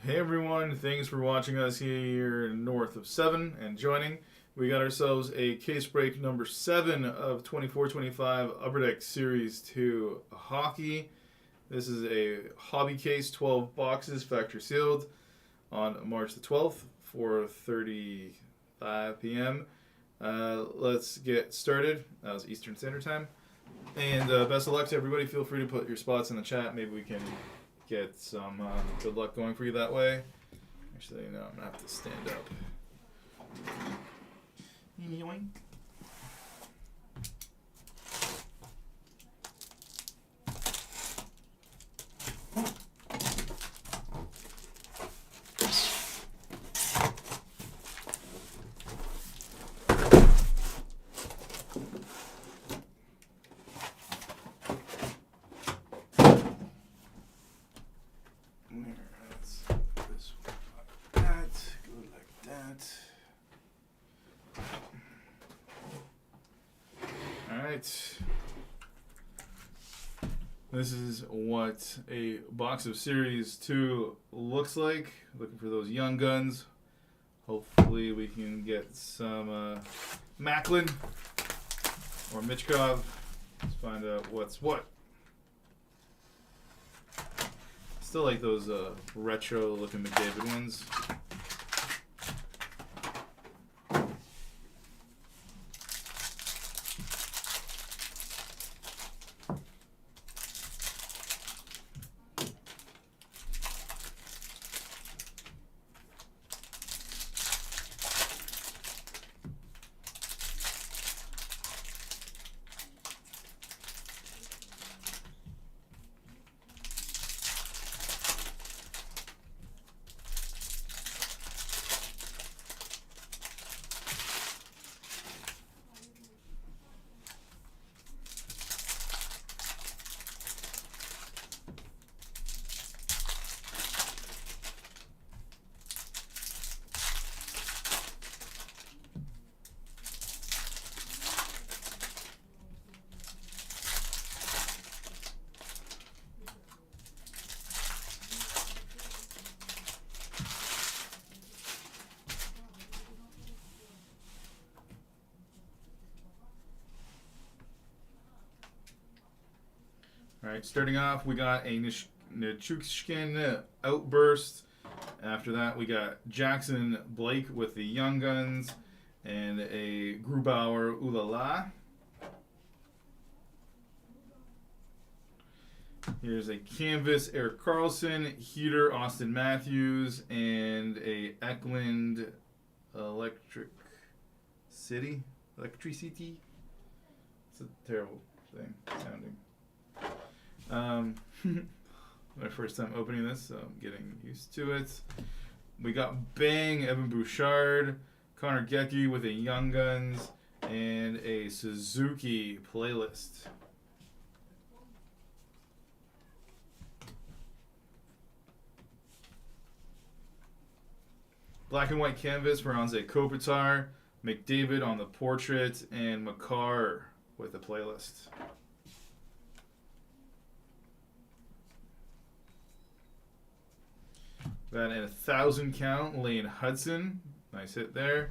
Hey everyone, thanks for watching us here north of 7 and joining. We got ourselves a case break number 7 of 24-25 Upper Deck Series 2 hockey. This is a hobby case, 12 boxes, factory sealed on March the 12th, 4:35 p.m. Let's get started. That was Eastern Standard Time. And best of luck to everybody. Feel free to put your spots in the chat. Maybe we can get some good luck going for you that way. Actually, no, I'm going to have to stand up. Yoink. This is what a box of Series 2 looks like. Looking for those young guns. Hopefully we can get some Macklin or Michkov. Let's find out what's what. Still like those retro looking McDavid ones. All right, starting off, we got a Nichushkin Outburst. After that, we got Jackson Blake with the Young Guns and a Grubauer Ooh La La. Here's a Canvas Eric Carlson, Heater Austin Matthews, and a Eklund Electricity. It's a terrible thing sounding. My first time opening this, so I'm getting used to it. We got Bang, Evan Bouchard, Connor Gecky with a Young Guns, and a Suzuki Playlist. Black and white canvas for Anze Kopitar, McDavid on the portrait, and Makar with a Playlist. That and 1,000 count, Lane Hudson. Nice hit there.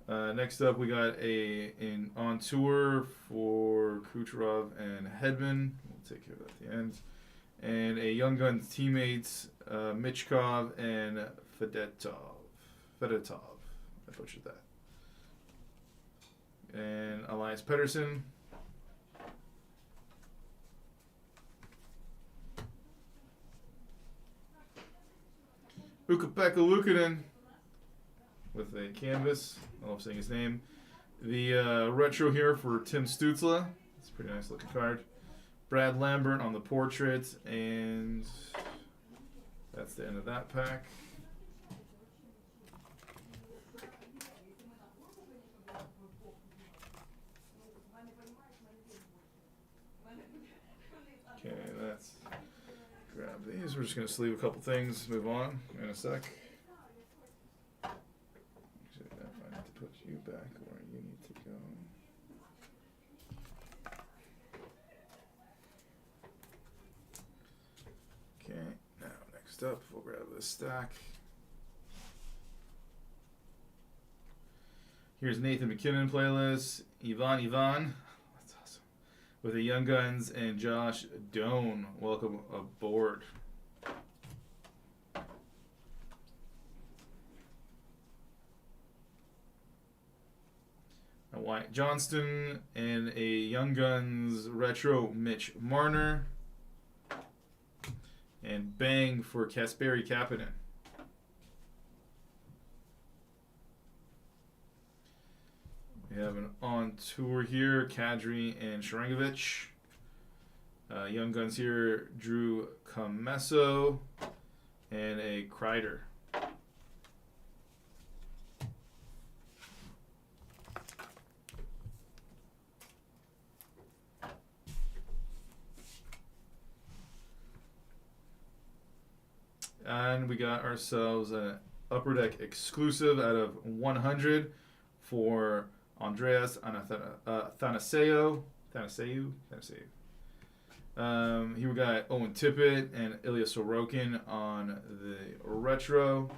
Next up, we got an on tour for Kucherov and Hedman. We'll take care of that at the end. And a Young Guns teammates, Michkov and Fedotov. I butchered that. And Elias Pettersson. Ukko-Pekka Luukkonen with a canvas. I love saying his name. The retro here for Tim Stützle. It's a pretty nice looking card. Brad Lambert on the portrait. And that's the end of that pack. Okay, let's grab these. We're just going to sleeve a couple things, move on in a sec. Actually, I need to put you back where you need to go. Okay, now next up, we'll grab this stack. Here's Nathan McKinnon playlist. Ivan. That's awesome. With the Young Guns and Josh Doan. Welcome aboard. Wyatt Johnston and a Young Guns retro Mitch Marner. And bang for Kasperi Kapanen. We have an on tour here, Kadri and Sharangovich. Young Guns here, Drew Commesso and a Kreider. And we got ourselves an Upper Deck exclusive out of 100 for Andreas Athanasiou. Here we got Owen Tippett and Ilya Sorokin on the retro.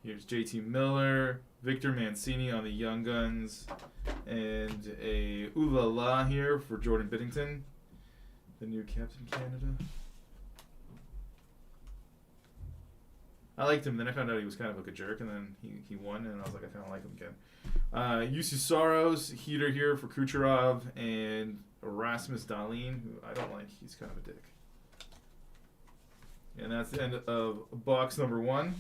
Here's JT Miller, Victor Mancini on the Young Guns, and a Ooh La La here for Jordan Binnington, the new Captain Canada. I liked him. Then I found out he was kind of like a jerk, and then he won, and I was like, I kind of like him again. UC Soros, heater here for Kucherov, and Rasmus Dahlin, who I don't like. He's kind of a dick. And that's the end of box number 1.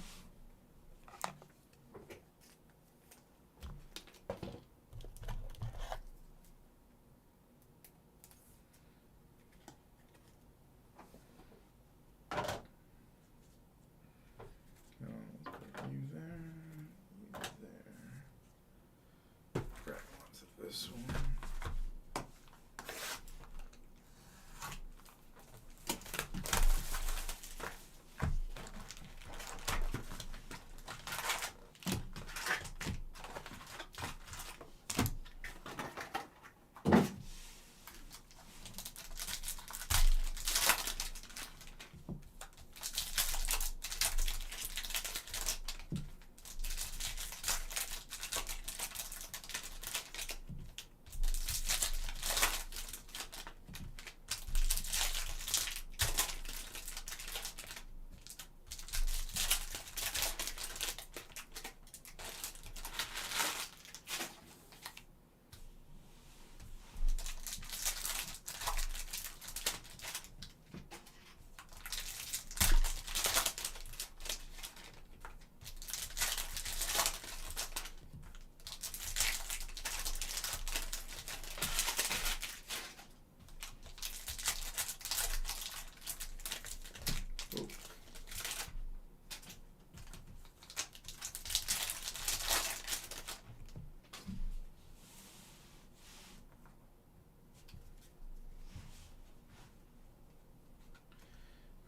This one.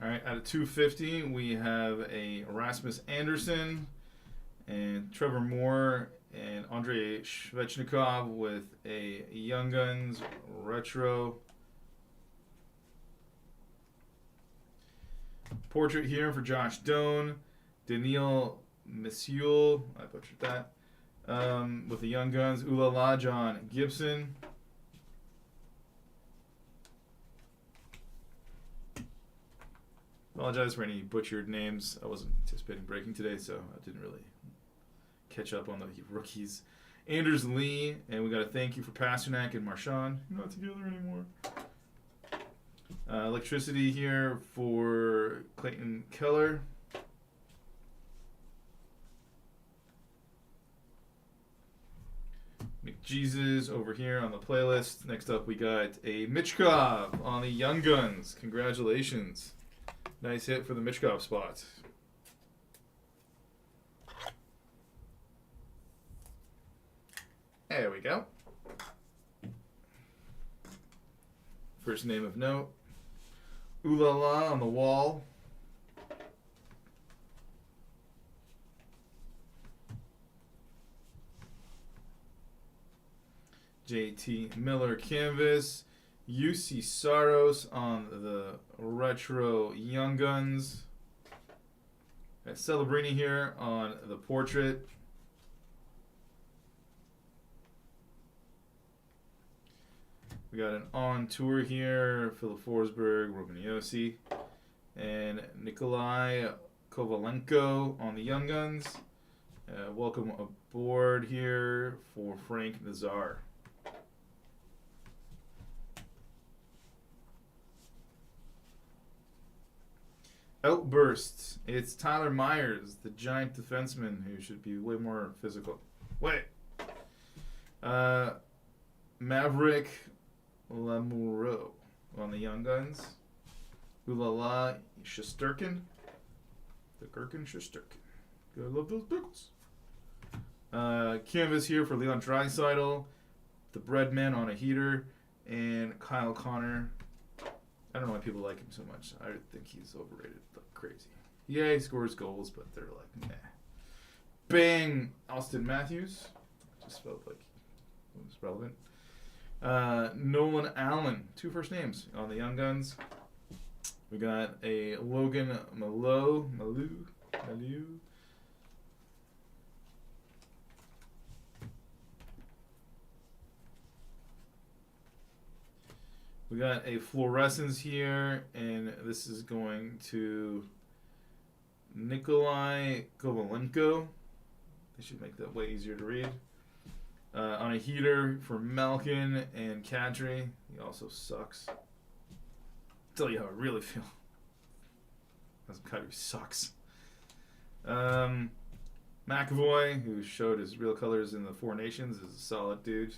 All right, out of 250, we have a Rasmus Anderson and Trevor Moore and Andrei Svechnikov with a Young Guns retro. Portrait here for Josh Doan, Daniil Misiul, I butchered that, with the Young Guns, Ooh La La, John Gibson. Apologize for any butchered names. I wasn't anticipating breaking today, so I didn't really catch up on the rookies. Anders Lee, and we got a thank you for Pasternak and Marchand. You're not together anymore. Electricity here for Clayton Keller. McJesus over here on the playlist. Next up, we got a Michkov on the Young Guns. Congratulations. Nice hit for the Michkov spot. There we go. First name of note. Ooh La La on the wall. JT Miller canvas. UC Saros on the retro Young Guns. Got Celebrini here on the portrait. We got an on tour here, Philip Forsberg, Roman Josi, and Nikolai Kovalenko on the Young Guns. Welcome aboard here for Frank Nazar. Outbursts. It's Tyler Myers, the giant defenseman who should be way more physical. Wait. Maverick Lamoureux on the Young Guns. Ulala Shesterkin. The Gherkin Shesterkin. Gotta love those pickles. Canvas here for Leon Draisaitl. The Breadman on a heater. And Kyle Connor. I don't know why people like him so much. I think he's overrated like crazy. Yeah, he scores goals, but they're like, meh. Bang! Austin Matthews. Just felt like it was relevant. Nolan Allen. 2 first names on the Young Guns. We got a Logan Malu. We got a fluorescence here, and this is going to Nikolai Kovalenko. They should make that way easier to read. On a heater for Malkin and Kadri. He also sucks. Tell you how I really feel. Kadri sucks. McAvoy, who showed his real colors in the Four Nations, is a solid dude.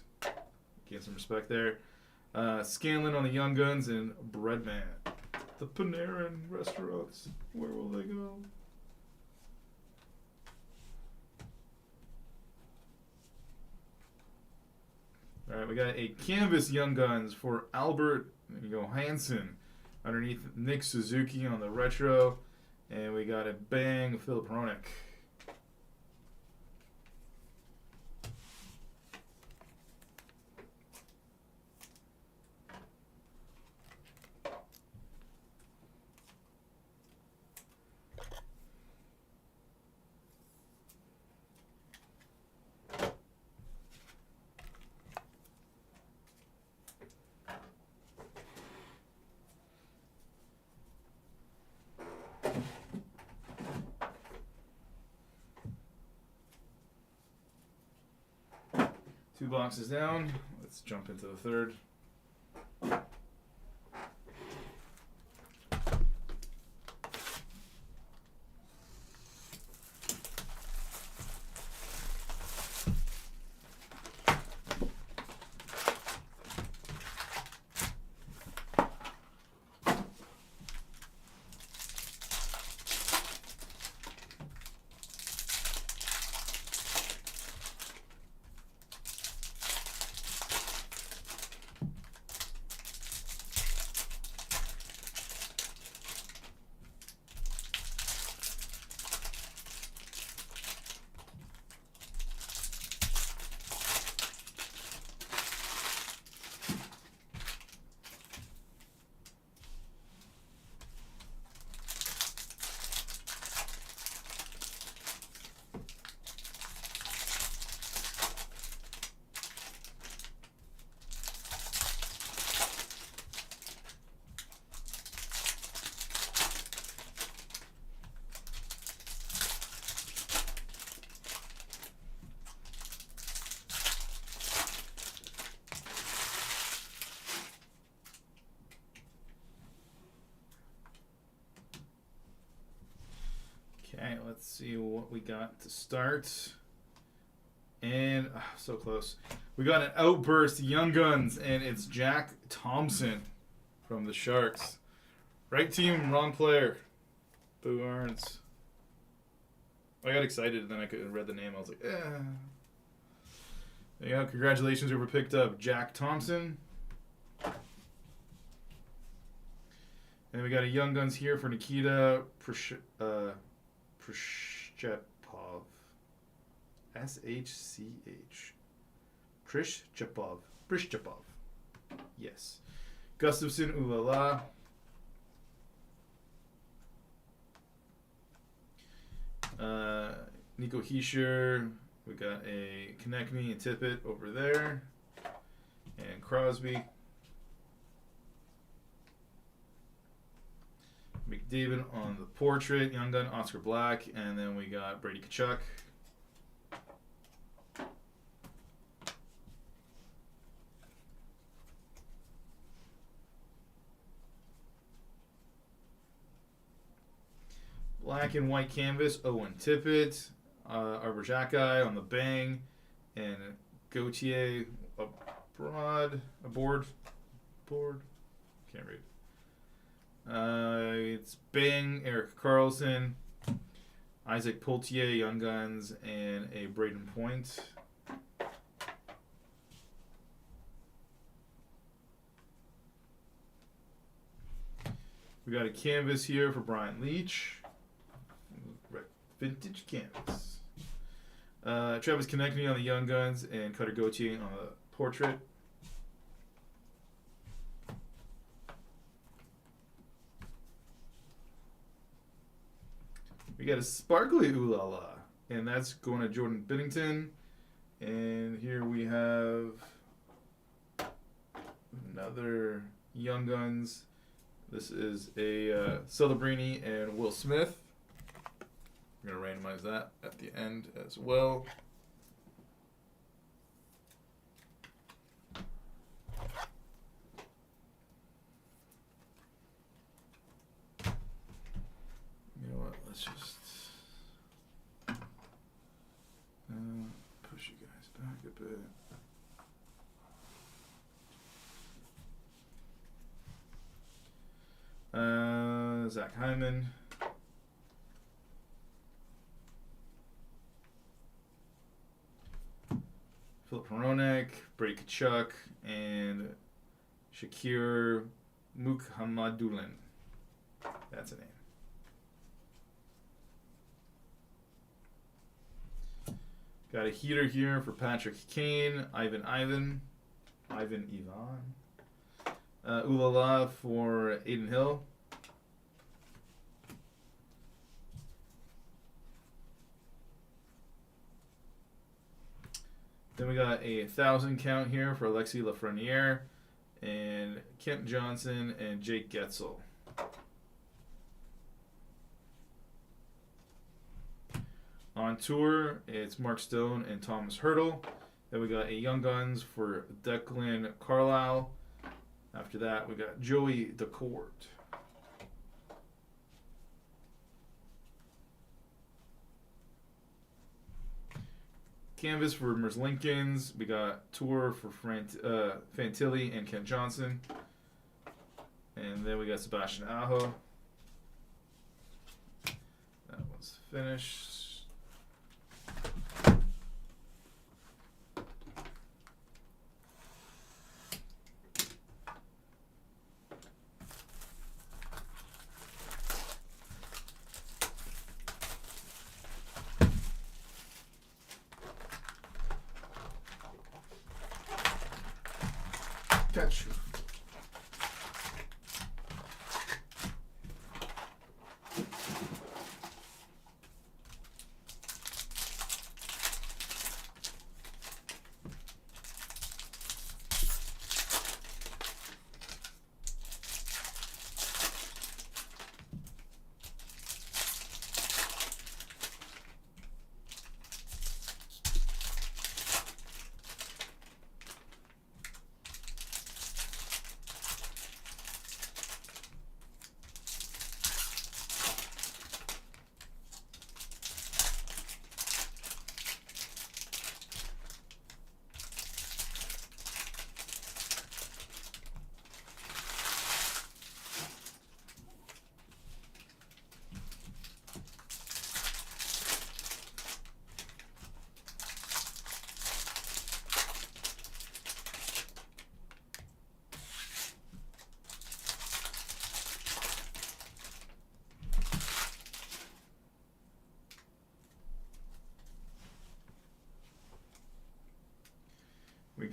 Get some respect there. Scanlon on the Young Guns and Breadman. The Panarin restaurants. Where will they go? Alright, we got a canvas Young Guns for Albert Johansson underneath Nick Suzuki on the retro. And we got a bang Philip Hronik. Two boxes down. Let's jump into the third. Okay, let's see what we got to start. And, so close. We got an Outburst Young Guns, and it's Jack Thompson from the Sharks. Right team, wrong player. Boo Arns. I got excited, and then I read the name. I was like, eh. There you go. Congratulations, whoever picked up Jack Thompson. And we got a Young Guns here for Nikita Prishchepov. S-H-C-H. Prishchepov. Yes. Gustafson, ooh la la. Nico Hischier. We got a Konechny and Tippett over there. And Crosby. McDavid on the portrait. Young Gun, Oscar Black. And then we got Brady Tkachuk. Black and white canvas, Owen Tippett, Arbor Xhekaj on the bang, and Gauthier aboard, can't read. It's Bang, Erik Karlsson, Isaac Poultier, Young Guns, and a Braden Point. We got a canvas here for Brian Leetch. Vintage canvas. Travis Konechny on the Young Guns and Cutter Gauthier on the portrait. We got a sparkly ooh la la, and that's going to Jordan Binnington. And here we have another Young Guns. This is a Celebrini and Will Smith. I'm going to randomize that at the end as well. You know what? Let's just push you guys back a bit. Zach Hyman. Philip Hronek, Brady Tkachuk, and Shakir Mukhamadullin. That's a name. Got a heater here for Patrick Kane, Ivan. Ulala for Aiden Hill. Then we got a 1,000 count here for Alexis Lafreniere and Kent Johnson and Jake Getzel. On tour, it's Mark Stone and Thomas Hertl. Then we got a Young Guns for Declan Carlisle. After that, we got Joey Decourt. Canvas for Merzlinkins. We got tour for Fantilli and Kent Johnson. And then we got Sebastian Aho. That one's finished. Catch.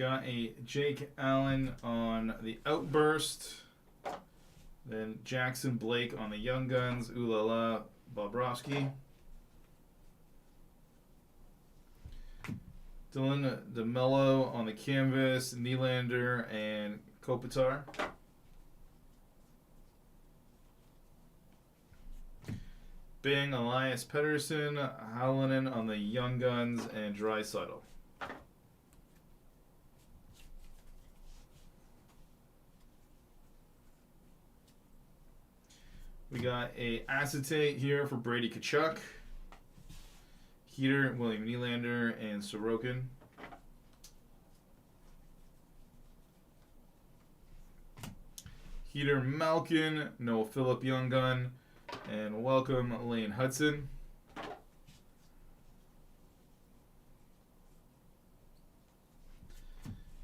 got a Jake Allen on the Outburst. Then Jackson Blake on the Young Guns. Ooh La La Bobrovsky. Dylan DeMello on the canvas. Nylander and Kopitar. Bing, Elias Pettersson, Halonen on the Young Guns, and Draisaitl. We got a acetate here for Brady Tkachuk. Heater, William Nylander, and Sorokin. Heater, Malkin, Noah Phillip Young Gun, and welcome Lane Hudson.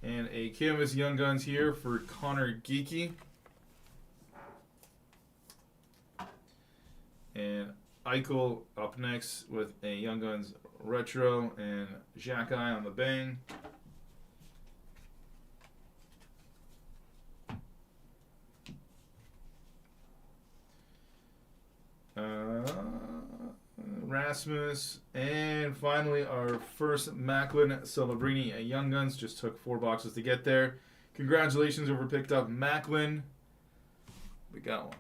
And a canvas Young Guns here for Connor Geeky. And Eichel up next with a Young Guns retro and Xhekaj on the bang. Rasmus, and finally our first Macklin Celebrini at Young Guns. Just took 4 boxes to get there. Congratulations, whoever picked up Macklin. We got one.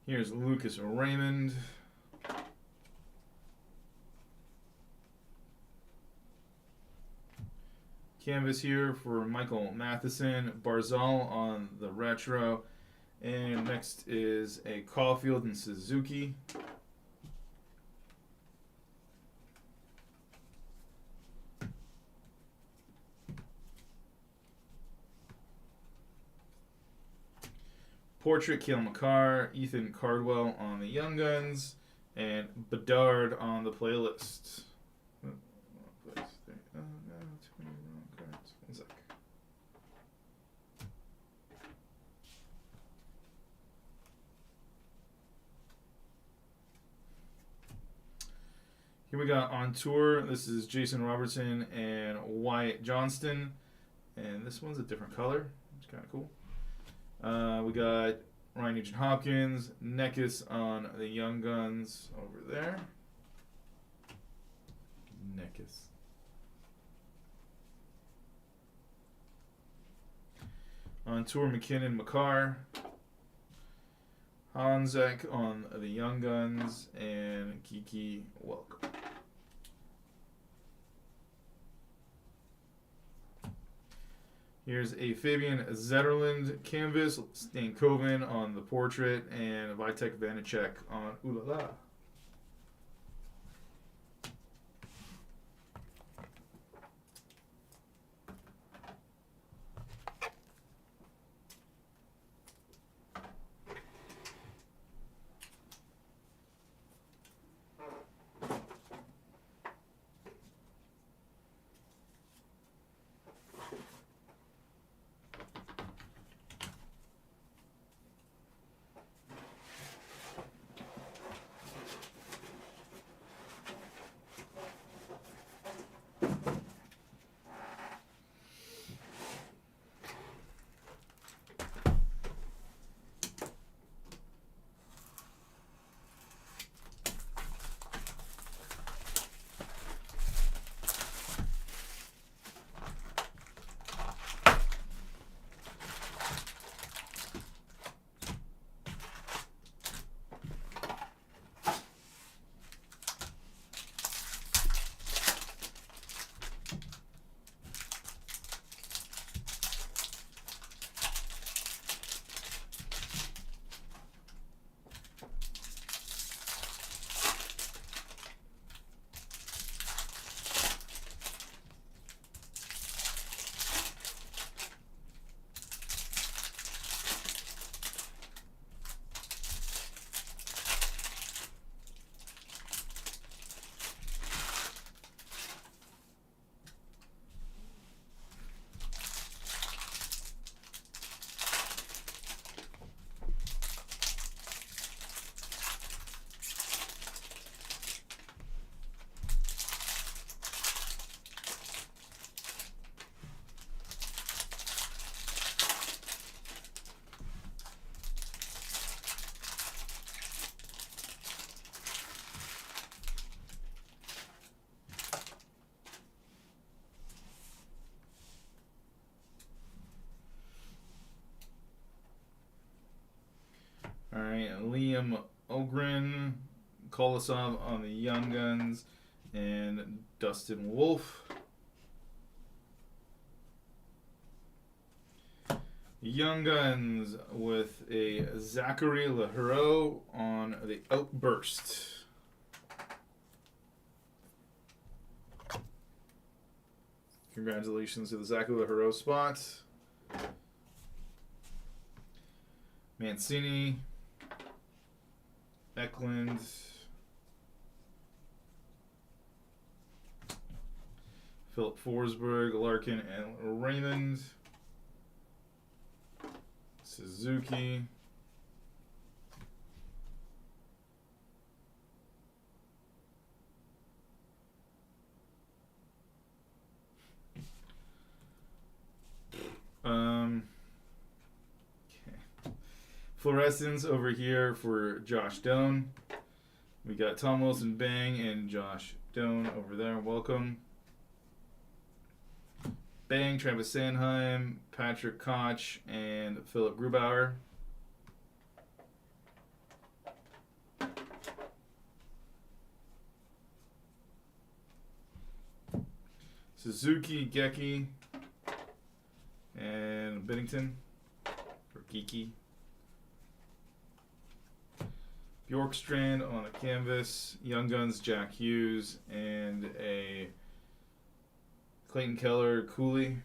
Here's Lucas Raymond. Canvas here for Michael Matheson. Barzal on the retro. And next is a Caulfield and Suzuki. Portrait, Cale Makar, Ethan Cardwell on the Young Guns, and Bedard on the playlist. One sec. Here we got on tour. This is Jason Robertson and Wyatt Johnston. And this one's a different color. It's kind of cool. We got Ryan Nugent-Hopkins, Neckis on the Young Guns over there. Neckis. On tour, McKinnon, Makar. Hanzek on the Young Guns, and Kiki Welcome. Here's a Fabian Zetterlund canvas, Stankoven on the portrait, and Vitek Vanacek on Ooh La La. Liam Ogren, Kolosov on the Young Guns, and Dustin Wolf. Young Guns with a Zachary Lahero on the Outburst. Congratulations to the Zachary Lahero spot. Mancini, Eklund, Philip Forsberg, Larkin, and Raymond. Suzuki. Okay. Fluorescence over here for Josh Doan. We got Tom Wilson Bang and Josh Doan over there. Welcome. Bang, Travis Sanheim, Patrick Koch, and Philip Grubauer. Suzuki, Geki, and Bennington, or Geeky. Bjorkstrand on a canvas, Young Guns, Jack Hughes, and a Clayton Keller, Cooley.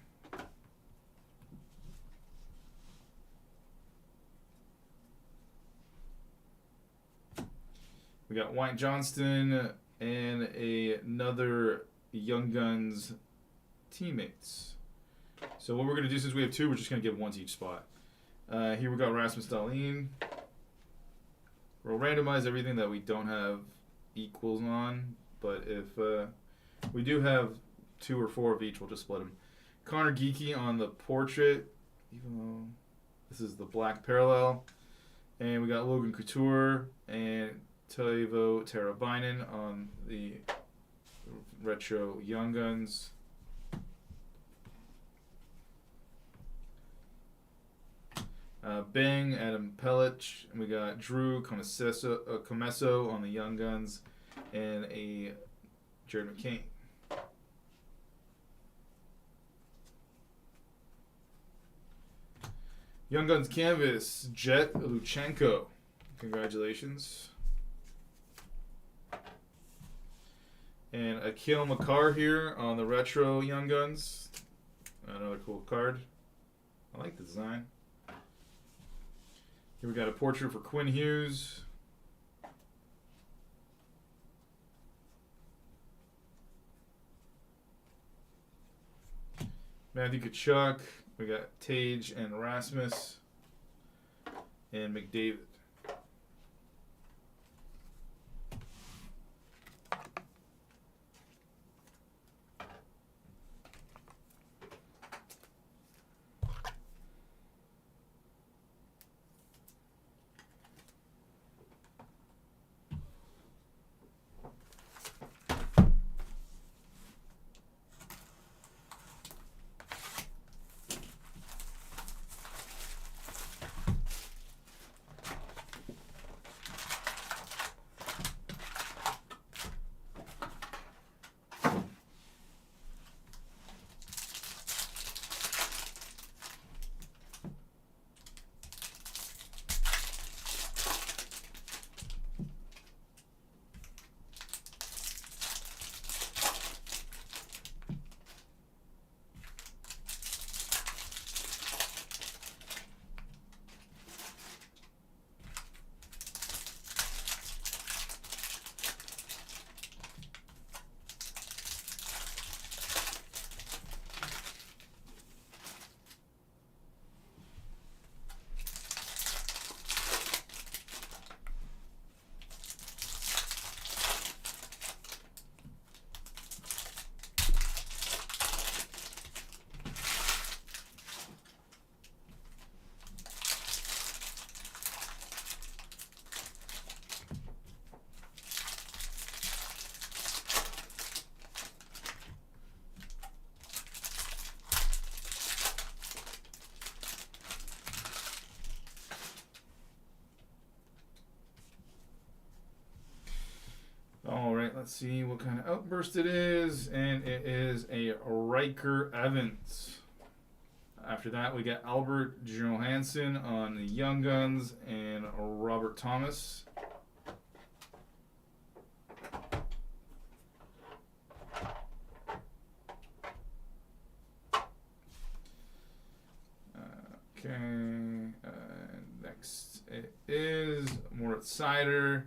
We got White Johnston and another Young Guns teammates. So what we're going to do, since we have two, we're just going to give one to each spot. Here we got Rasmus Dahlin. We'll randomize everything that we don't have equals on, but if we do have 2 or 4 of each, we'll just split them. Connor Geeky on the portrait, even though this is the black parallel. And we got Logan Couture and Teuvo Teravainen on the retro Young Guns. Bang, Adam Pellich, and we got Drew Comesso on the Young Guns, and a Jared McCain. Young Guns canvas, Jet Luchenko. Congratulations. And Akil Makar here on the retro Young Guns. Another cool card. I like the design. Here we got a portrait for Quinn Hughes. Matthew Tkachuk. We got Tage and Rasmus. And McDavid. Let's see what kind of outburst it is, and it is a Riker Evans. After that, we got Albert Johansson on the Young Guns and Robert Thomas. Okay, next it is Moritz Seider,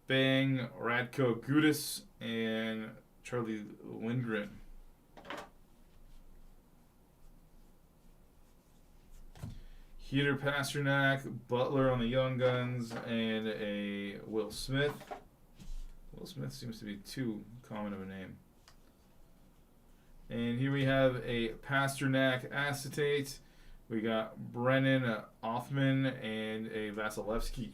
Bang, Radko Gudas, and Charlie Lindgren. Peter Pasternak, Butler on the Young Guns, and a Will Smith. Will Smith seems to be too common of a name. And here we have a Pasternak acetate. We got Brennan Othman and a Vasilevsky.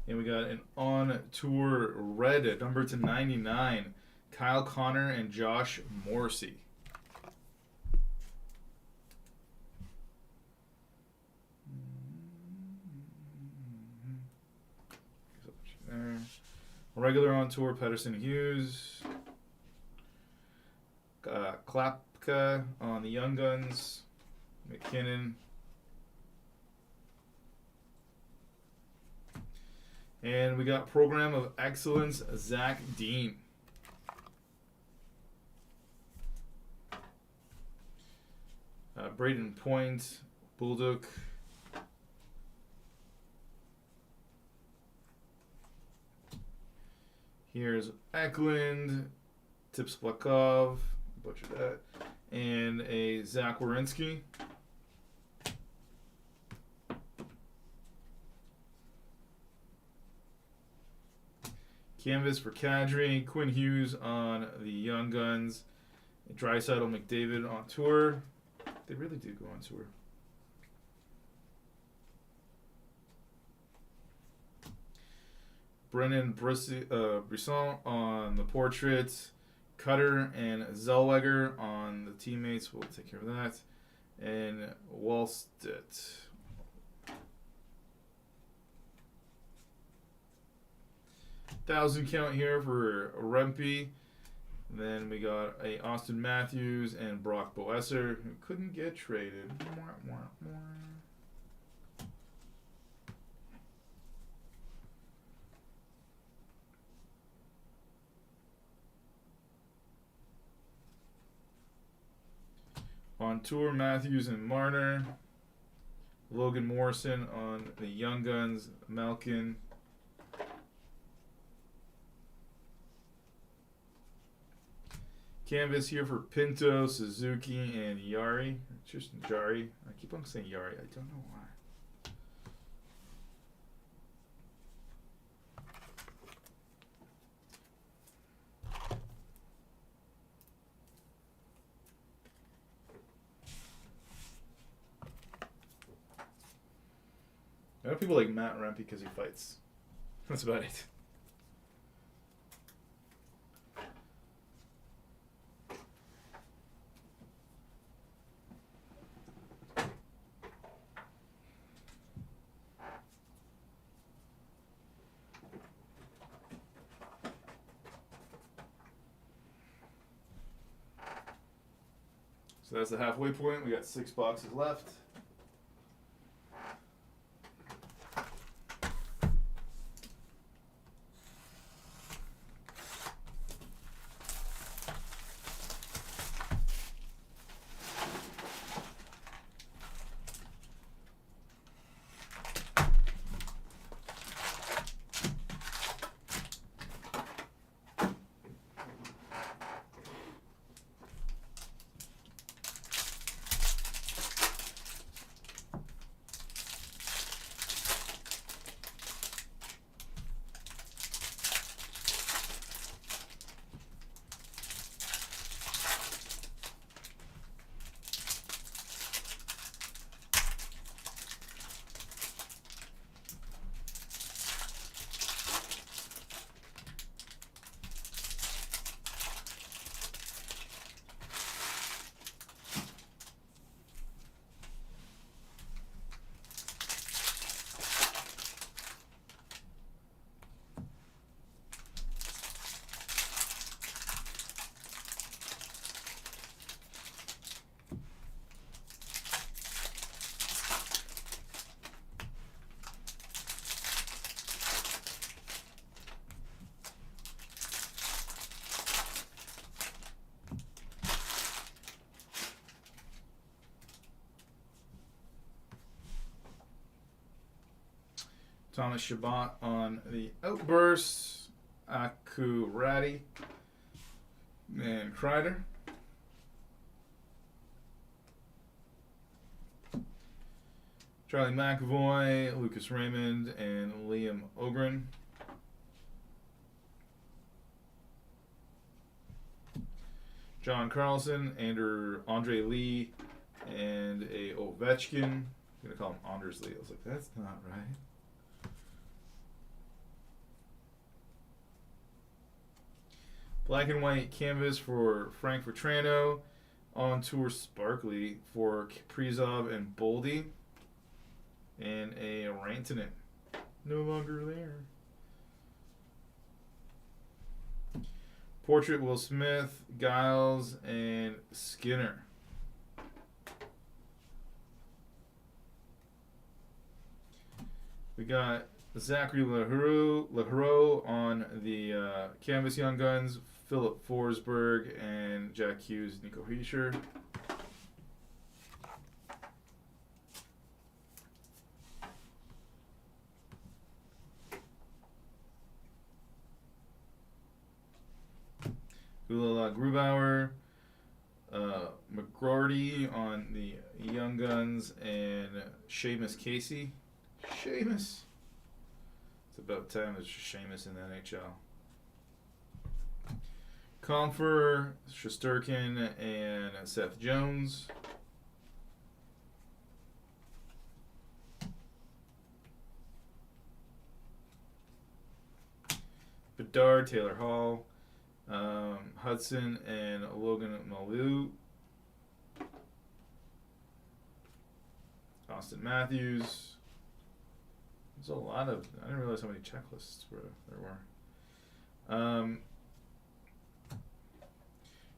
And we got an on-tour red at number to 99, Kyle Connor and Josh Morrissey. There. Regular on tour, Pedersen Hughes. Klapka on the Young Guns. McKinnon. And we got Program of Excellence, Zach Dean. Braden Point, Bulldog. Here's Eklund, Tipsplakov, butchered that, and a Zach Werenski. Canvas for Kadri, Quinn Hughes on the Young Guns, Draisaitl McDavid on tour. They really do go on tour. Brennan Brisson on the portraits, Cutter and Zellweger on the teammates. We'll take care of that. And Wallstedt. Thousand count here for Rempe. Then we got a Austin Matthews and Brock Boeser, who couldn't get traded. On tour, Matthews and Marner. Logan Morrison on the Young Guns, Malkin. Canvas here for Pinto, Suzuki, and Yari. Just Jari. I keep on saying Yari. I don't know why. I know people like Matt Rempe because he fights. That's about it. So that's the halfway point. We got 6 boxes left. Thomas Chabot on the Outburst. Akurati. And Kreider. Charlie McAvoy, Lucas Raymond, and Liam Ogren. John Carlson, Andre Lee, and a Ovechkin. I'm going to call him Anders Lee. I was like, that's not right. Black and white canvas for Frank Vetrano. On tour sparkly for Kaprizov and Boldy. And a Rantanen. No longer there. Portrait Will Smith, Giles, and Skinner. We got Zachary Lahoreau on the Canvas Young Guns, Philip Forsberg, and Jack Hughes, Nico Hischier. Ulala Grubauer, McGroarty on the Young Guns, and Seamus Casey. Seamus. It's about time there's Seamus in the NHL. Compher, Shesterkin, and Seth Jones. Bedard, Taylor Hall. Hudson and Logan Malou. Austin Matthews. There's a lot of... I didn't realize how many checklists there were.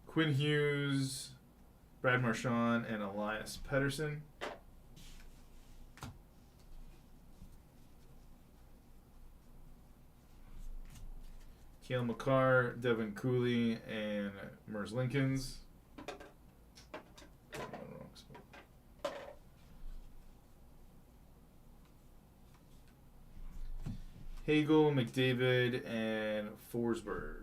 Quinn Hughes, Brad Marchand, and Elias Pettersson. Cale Makar, Devin Cooley, and Merz Linkins. Hagel, McDavid, and Forsberg.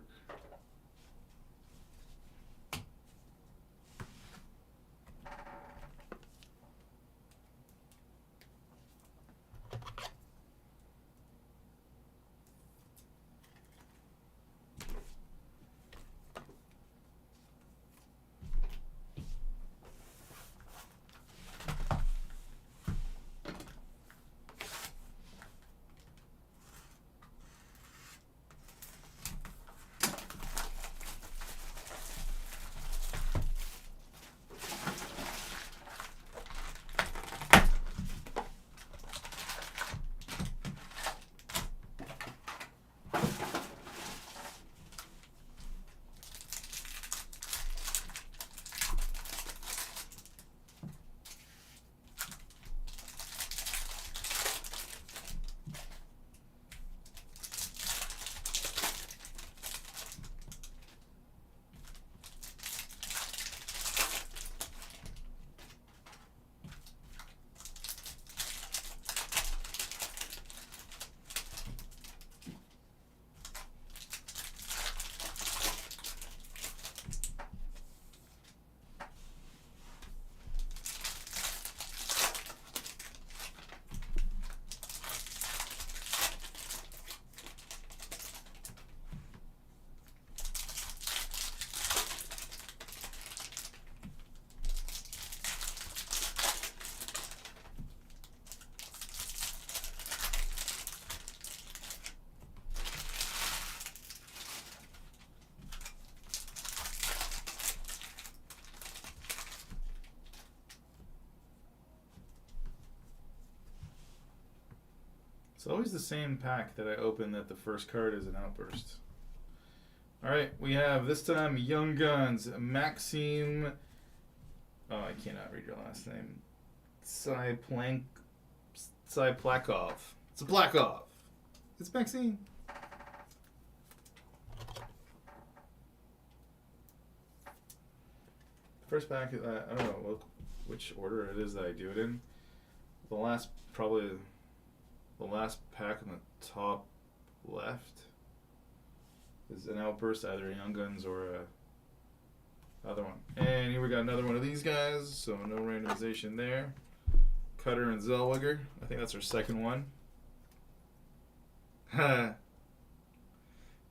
It's always the same pack that I open that the first card is an outburst. Alright, we have this time Young Guns, Maxime. Oh, I cannot read your last name. Siplakov. It's a Blackoff. It's Maxime. First pack, I don't know which order it is that I do it in. The the last pack on the top left is an outburst, either a Young Guns or a other one. And here we got another one of these guys, so no randomization there. Cutter and Zellweger. I think that's our second one.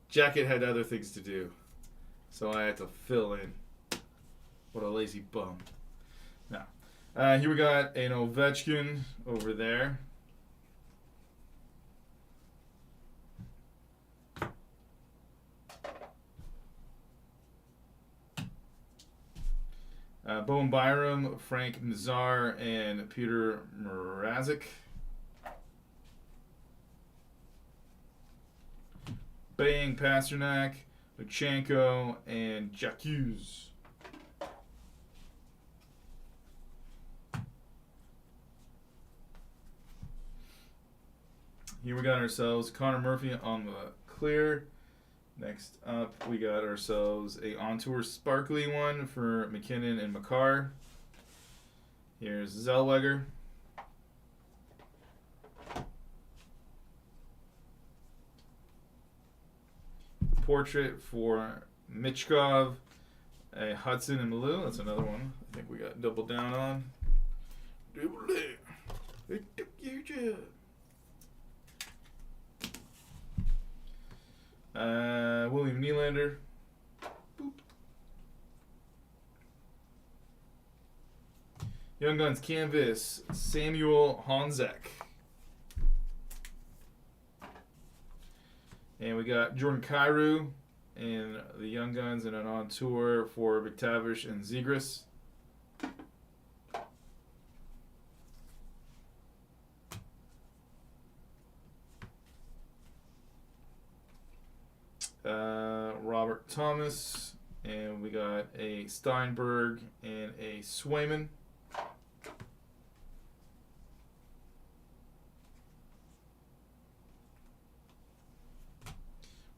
Jacket had other things to do, so I had to fill in. What a lazy bum. Now, here we got an Ovechkin over there. Bowen Byram, Frank Nazar, and Peter Mrazek. Bang, Pasternak, Lukashenko, and Jacques. Here we got ourselves Connor Murphy on the clear. Next up, we got ourselves a on-tour sparkly one for McKinnon and Makar. Here's Zellweger. Portrait for Michkov, a Hudson and Malou. That's another one I think we got double down on. Double it. It took your job. William Nylander. Boop. Young Guns canvas, Samuel Honzek. And we got Jordan Kyrou in the Young Guns and an on tour for McTavish and Zegras. Robert Thomas, and we got a Steinberg and a Swayman.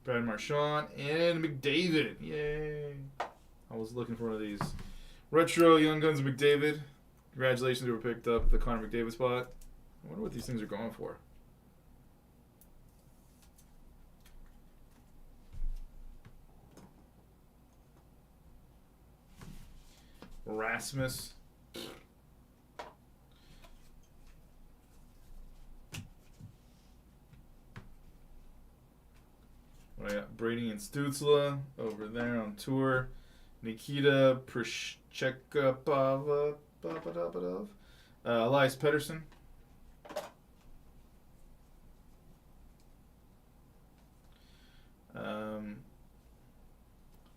Brad Marchand and McDavid. Yay. I was looking for one of these. Retro Young Guns McDavid. Congratulations, whoever picked up the Connor McDavid spot. I wonder what these things are going for. Rasmus. I got Brady and Stützle over there on tour. Nikita Prishchekapov. Elias Pettersson.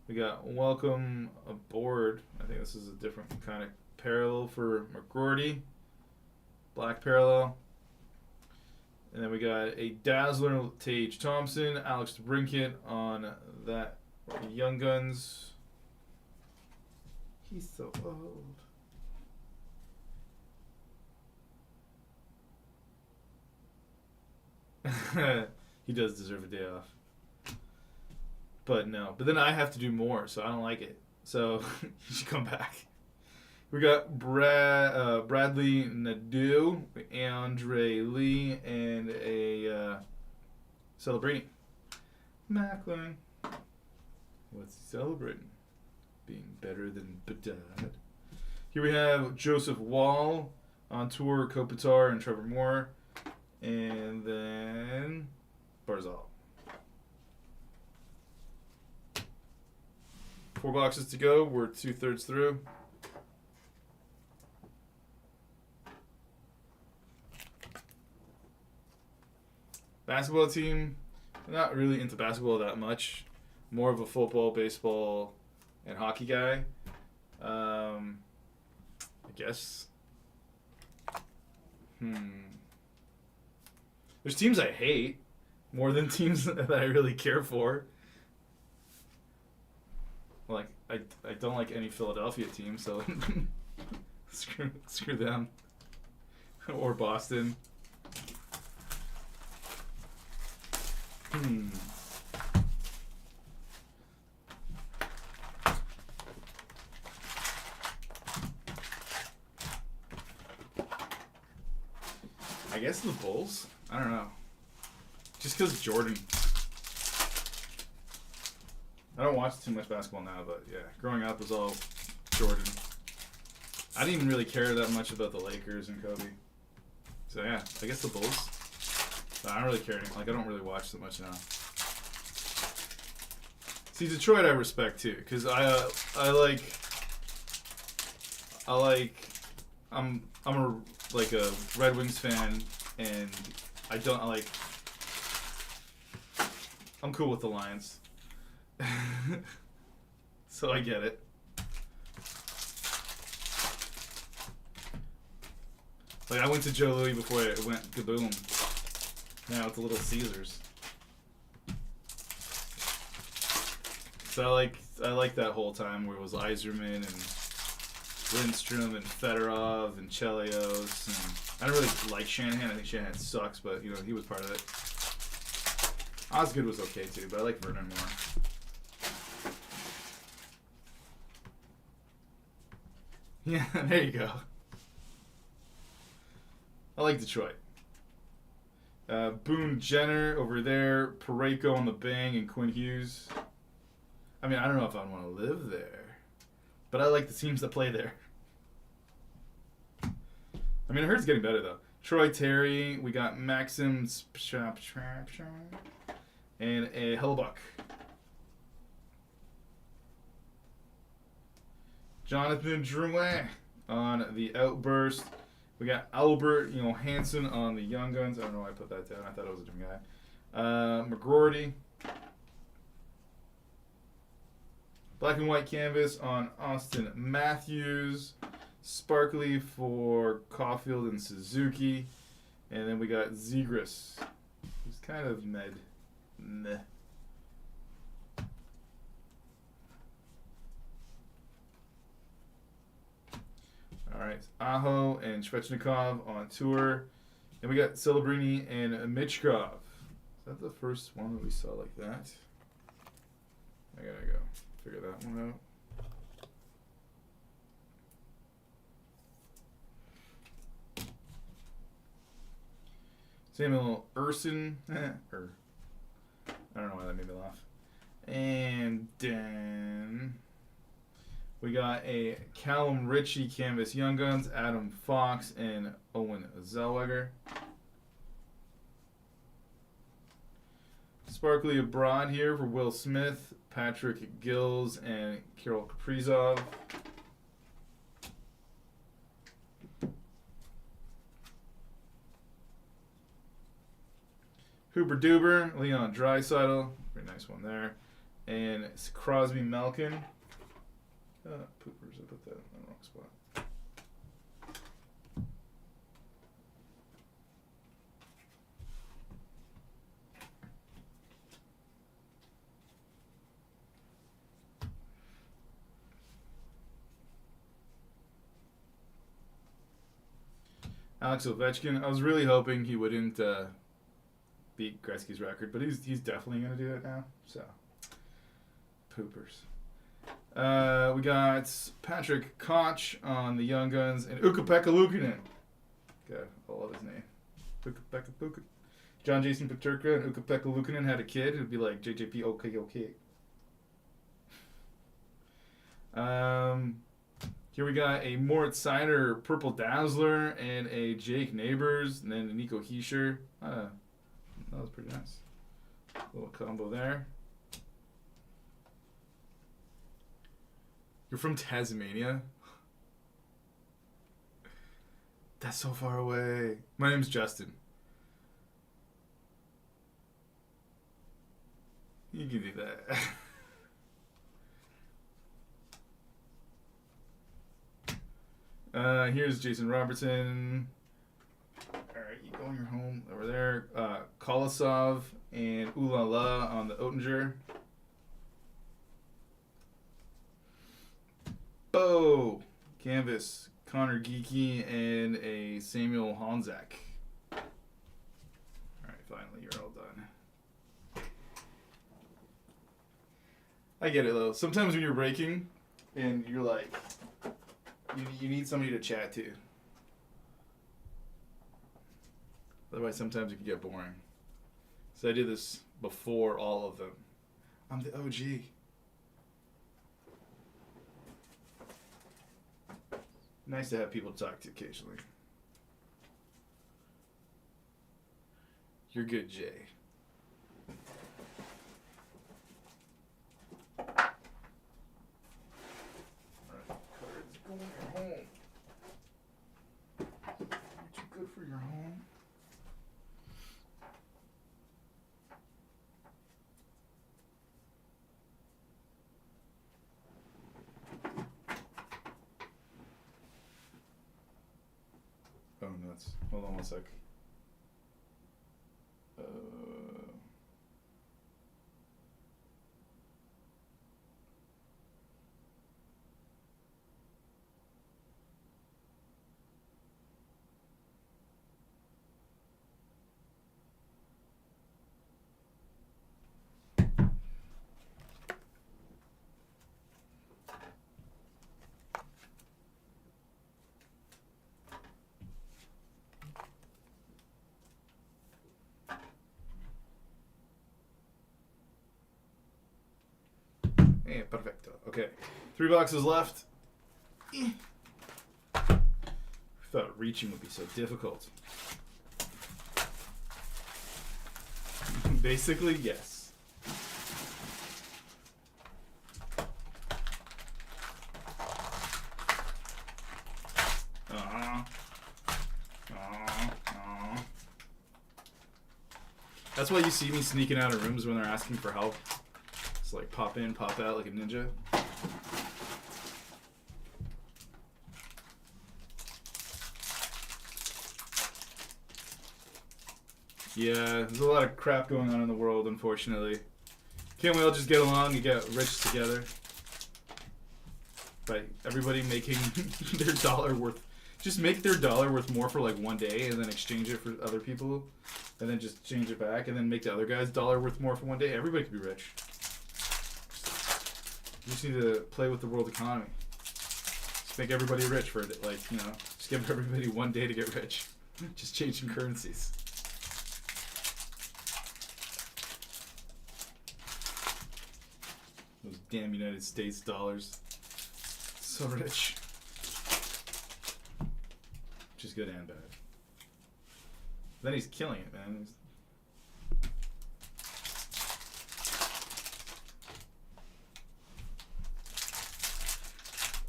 We got Welcome Aboard. I think this is a different kind of parallel for McGroarty. Black parallel. And then we got a Dazzler Tage Thompson, Alex DeBrincat on that Young Guns. He's so old. He does deserve a day off. But no. But then I have to do more, so I don't like it. So he should come back. We got Bradley Nadeau, Andre Lee, and a Celebrini. Macklin. What's he celebrating? Being better than Bedard. Here we have Joseph Wall on tour, Kopitar and Trevor Moore. And then Barzal. 4 boxes to go. We're 2/3 through. Basketball team, not really into basketball that much. More of a football, baseball, and hockey guy. I guess. There's teams I hate more than teams that I really care for. Like, I don't like any Philadelphia team, so screw them. Or Boston. I guess the Bulls. I don't know. Just because Jordan. I don't watch too much basketball now, but yeah, growing up was all Jordan. I didn't even really care that much about the Lakers and Kobe. So yeah, I guess the Bulls. But I don't really care anymore. Like, I don't really watch so much now. See, Detroit I respect too, because I'm a Red Wings fan, and I'm cool with the Lions. So I get it. Like, I went to Joe Louis before it went kaboom. Now it's a Little Caesars. So I like that whole time where it was Yzerman and Lindstrom and Fedorov and Chelios. And I don't really like Shanahan. I think Shanahan sucks, but you know, he was part of it. Osgood was okay too, but I like Vernon more. Yeah, there you go. I like Detroit. Boone Jenner over there, Parayko on the Bang, and Quinn Hughes. I mean, I don't know if I want to live there, but I like the teams that play there. I mean, I heard it's getting better though. Troy Terry, we got Maxim and a Hellbuck. Jonathan Drouin on the Outburst. We got Albert, Hanson on the Young Guns. I don't know why I put that down. I thought it was a different guy. McGroarty. Black and white canvas on Austin Matthews. Sparkly for Caulfield and Suzuki. And then we got Zegras, who's kind of meh. All right, Aho and Svechnikov on tour. And we got Celebrini and Michkov. Is that the first one that we saw like that? I gotta go figure that one out. Samuel Urson. I don't know why that made me laugh. And then we got a Callum Ritchie canvas Young Guns, Adam Fox, and Owen Zellweger. Sparkly Abroad here for Will Smith, Patrick Gills, and Kirill Kaprizov. Hooper Duber, Leon Draisaitl, very nice one there, and Crosby Malkin. Poopers, I put that in the wrong spot. Alex Ovechkin. I was really hoping he wouldn't beat Gretzky's record, but he's definitely going to do it now. So, poopers. We got Patrick Koch on the Young Guns and Ukko-Pekka Luukkonen. God, I love his name. Ukko-Pekka Luukkonen. John Jason Peterka and Ukko-Pekka Luukkonen had a kid. It would be like JJP okay. Here we got a Moritz Seider Purple Dazzler and a Jake Neighbors and then a Nico Hischier. That was pretty nice. Little combo there. You're from Tasmania? That's so far away. My name's Justin. You can do that. Here's Jason Robertson. Alright, you go on your home over there. Kolosov and Ooh La La on the Oettinger. Bo! Canvas, Connor Geeky, and a Samuel Honzak. Alright, finally, you're all done. I get it, though. Sometimes when you're breaking, and you're like, you need somebody to chat to. Otherwise, sometimes it can get boring. So I did this before all of them. I'm the OG. Nice to have people to talk to occasionally. You're good, Jay. Alright, cards going home. You're too good for your home. Oh, nuts. Hold on one sec. Hey, perfecto. Okay, 3 boxes left. I thought reaching would be so difficult. Basically, yes. That's why you see me sneaking out of rooms when they're asking for help. It's like pop in, pop out like a ninja. Yeah, there's a lot of crap going on in the world, unfortunately. Can't we all just get along and get rich together? By everybody making their dollar worth... Just make their dollar worth more for like one day and then exchange it for other people. And then just change it back and then make the other guy's dollar worth more for one day. Everybody could be rich. You just need to play with the world economy. Just make everybody rich for, like, you know, just give everybody one day to get rich. Just changing currencies. Those damn United States dollars. So rich. Which is good and bad. Then he's killing it, man.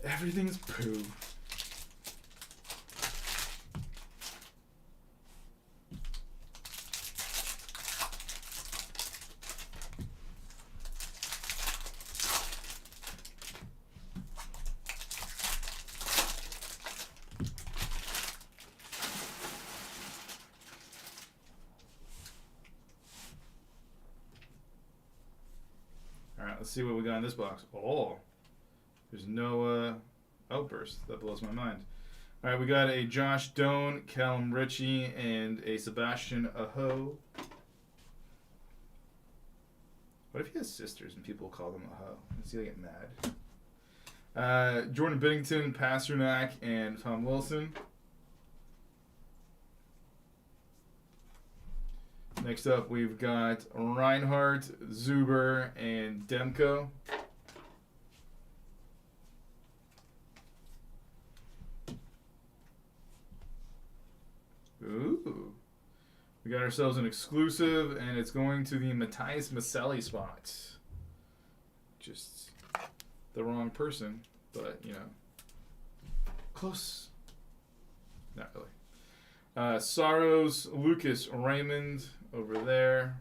Everything's poo. Alright, let's see what we got in this box. Oh, there's no outburst. That blows my mind. Alright, we got a Josh Doan, Callum Ritchie, and a Sebastian Aho. What if he has sisters and people call them Aho? Does he get mad? Jordan Binnington, Pasternak, and Tom Wilson. Next up, we've got Reinhardt, Zuber, and Demko. Ooh. We got ourselves an exclusive, and it's going to the Matthias Maselli spot. Just the wrong person, but, you know. Close. Not really. Saros, Lucas Raymond over there.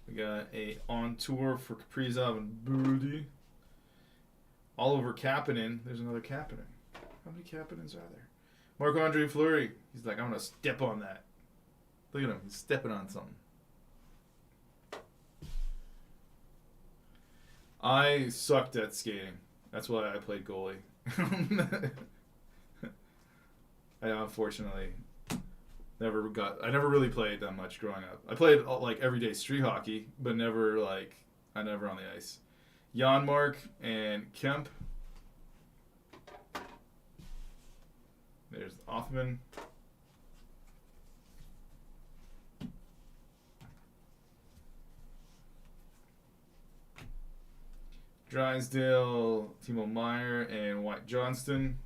We got a on tour for Kaprizov and Booty. Oliver Kapanen. There's another Kapanen. How many Kapanens are there? Marc-Andre Fleury. He's like, I'm going to step on that. Look at him. He's stepping on something. I sucked at skating. That's why I played goalie. I unfortunately I never really played that much growing up. I played like everyday street hockey, but never on the ice. Janmark and Kemp. There's Othman. Drysdale, Timo Meyer, and White Johnston.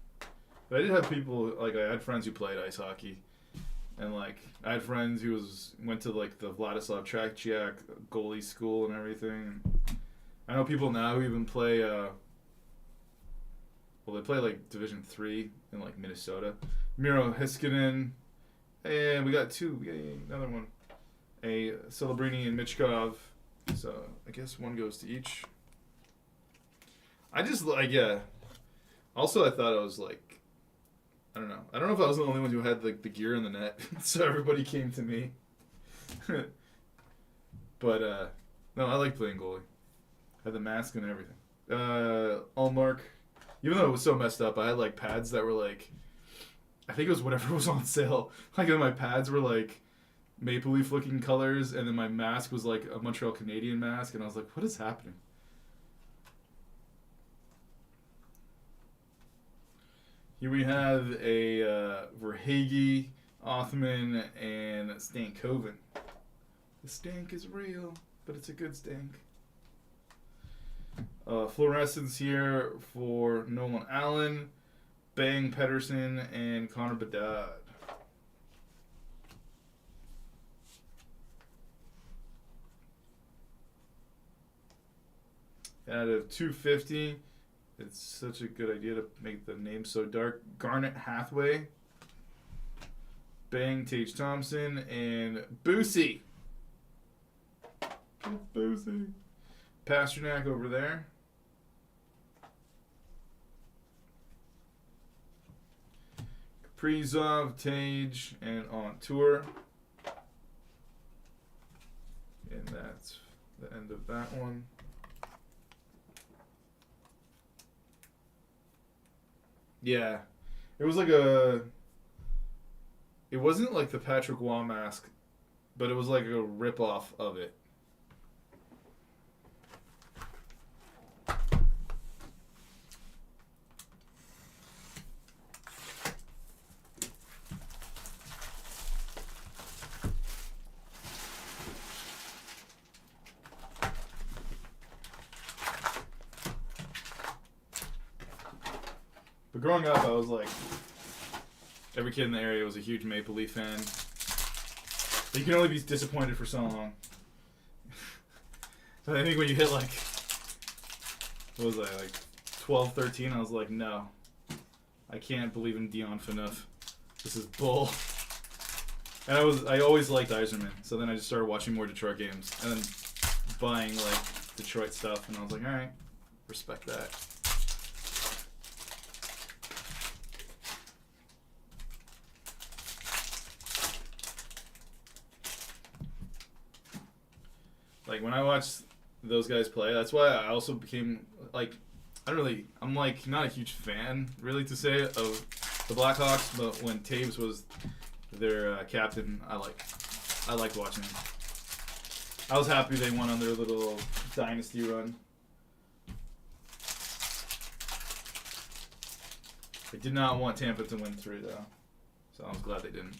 But I did have people, like, I had friends who played ice hockey. And, like, I had friends who went to, like, the Vladislav Trachak goalie school and everything. I know people now who even play, they play, like, Division 3 in, like, Minnesota. Miro Heiskanen. And we got two. Yay, another one. A Celebrini and Michkov. So, I guess one goes to each. I just, like, yeah. Also, I thought I was, like, I don't know. I don't know if I was the only one who had, like, the gear in the net. So everybody came to me. But, no, I like playing goalie. Had the mask and everything. Allmark. Even though it was so messed up, I had, like, pads that were, like, I think it was whatever was on sale. Like, my pads were, like, Maple Leaf looking colors, and then my mask was, like, a Montreal Canadian mask, and I was like, what is happening? Here we have a Verhaeghe, Othman, and Stankoven. The stank is real, but it's a good stank. Fluorescence here for Nolan Allen, Bang Pedersen, and Connor Bedard. Out of 250. It's such a good idea to make the name so dark. Garnet Hathaway, Bang Tage Thompson, and Boosie. Boosie. Pasternak over there. Kaprizov, Tage, and on tour. And that's the end of that one. Yeah. It was like it wasn't like the Patrick Waugh mask, but it was like a rip-off of it. But growing up, I was like, every kid in the area was a huge Maple Leaf fan. But you can only be disappointed for so long. So I think when you hit like, what was I, like 12, 13, I was like, no. I can't believe in Dion Phaneuf. This is bull. And I always liked Yzerman. So then I just started watching more Detroit games. And then buying like Detroit stuff. And I was like, alright, respect that. Like, when I watched those guys play, that's why I also became, like, I'm, like, not a huge fan, really, to say, of the Blackhawks, but when Taves was their captain, I liked watching him. I was happy they went on their little dynasty run. I did not want Tampa to win 3, though, so I was glad they didn't.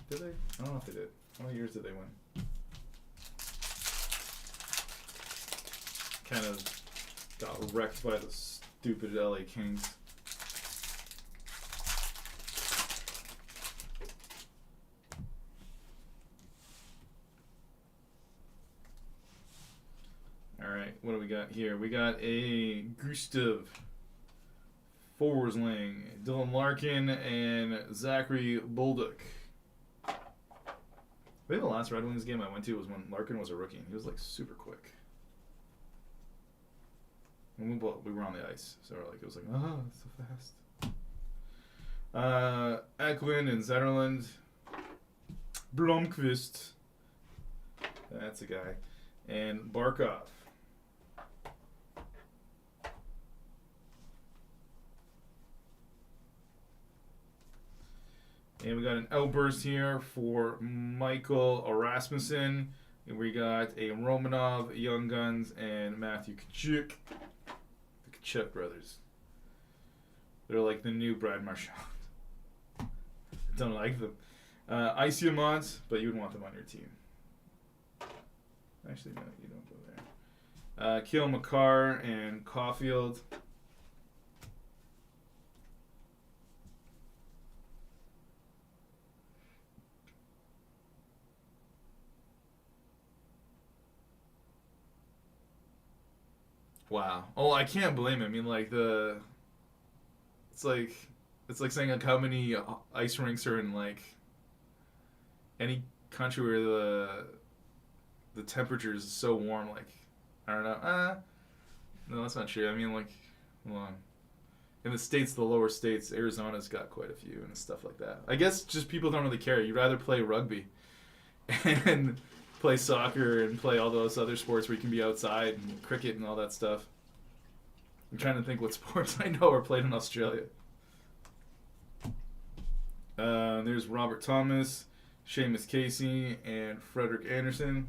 Did they? I don't know if they did. How many years did they win? Kind of got wrecked by the stupid LA Kings. Alright, what do we got here? We got a Gustav Forsling, Dylan Larkin, and Zachary Bolduc. I think the last Red Wings game I went to was when Larkin was a rookie. He was like super quick. And we were on the ice, so it was like, oh, it's so fast. Eklund and Zetterlund. Blomqvist. That's a guy. And Barkov. And we got an outburst here for Michael Rasmussen. And we got a Romanov, Young Guns, and Matthew Tkachuk. The Tkachuk brothers. They're like the new Brad Marchand. Don't like them. Icy but you would want them on your team. Actually, no, you don't go there. Kale McCarr and Caulfield. Wow. Oh, I can't blame him. I mean, like it's like saying like how many ice rinks are in like any country where the temperature is so warm. Like I don't know. No, that's not true. I mean, like, hold on. In the states, the lower states, Arizona's got quite a few and stuff like that. I guess just people don't really care. You'd rather play rugby and play soccer and play all those other sports where you can be outside and cricket and all that stuff. I'm trying to think what sports I know are played in Australia. There's Robert Thomas, Seamus Casey, and Frederick Anderson.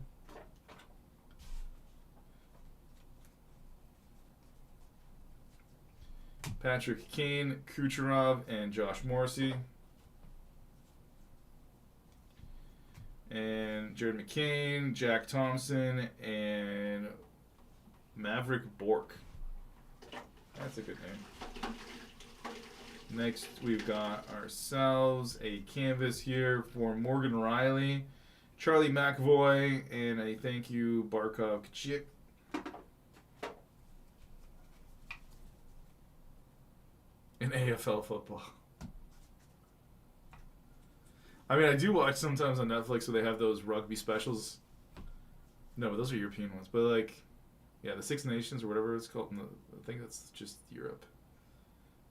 Patrick Kane, Kucherov, and Josh Morrissey. And Jared McCain, Jack Thompson, and Maverick Bork. That's a good name. Next, we've got ourselves a canvas here for Morgan Riley, Charlie McAvoy, and a thank you, Barkov Kachik. In AFL football. I mean, I do watch sometimes on Netflix where they have those rugby specials. No, but those are European ones. But like, yeah, the Six Nations or whatever it's called. I think that's just Europe.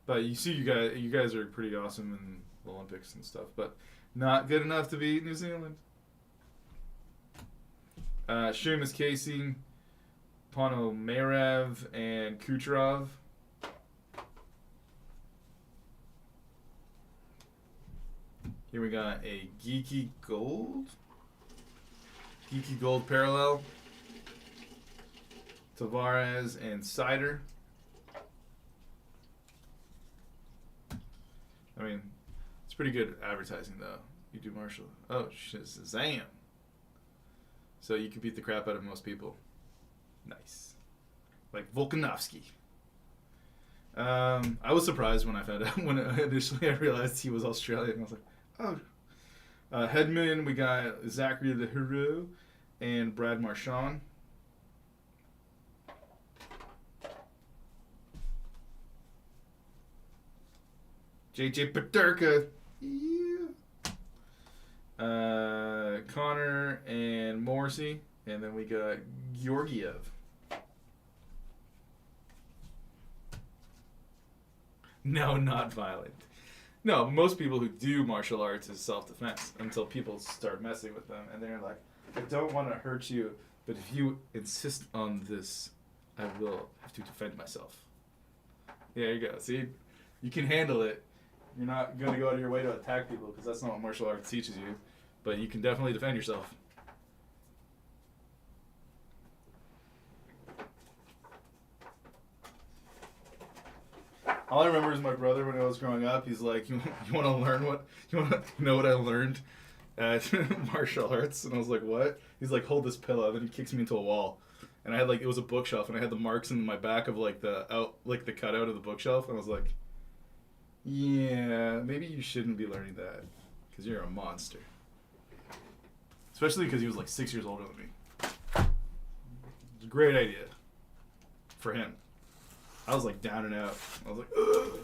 But you see, you guys are pretty awesome in the Olympics and stuff, but not good enough to beat New Zealand. Seamus Casey, Ponomarev, and Kucherov. Here we got a Geeky Gold parallel. Tavares and Sider. I mean, it's pretty good advertising, though. You do Marshall. Oh, Shazam. So you can beat the crap out of most people. Nice. Like Volkanovski. I was surprised when I found out, when initially I realized he was Australian. I was like, oh. Hedman, we got Zachary the Hero and Brad Marchand. JJ Paterka. Yeah. Connor and Morrissey. And then we got Georgiev. No, not violent. No, most people who do martial arts is self-defense until people start messing with them. And they're like, I don't want to hurt you, but if you insist on this, I will have to defend myself. Yeah, there you go. See, you can handle it. You're not going to go out of your way to attack people because that's not what martial arts teaches you. But you can definitely defend yourself. All I remember is my brother when I was growing up. He's like, "You want to learn what? You want to know what I learned at martial arts?" And I was like, "What?" He's like, "Hold this pillow." Then he kicks me into a wall, and I had like it was a bookshelf, and I had the marks in my back of like the cutout of the bookshelf. And I was like, "Yeah, maybe you shouldn't be learning that because you're a monster." Especially because he was like 6 years older than me. It was a great idea for him. I was like down and out. I was like, ugh.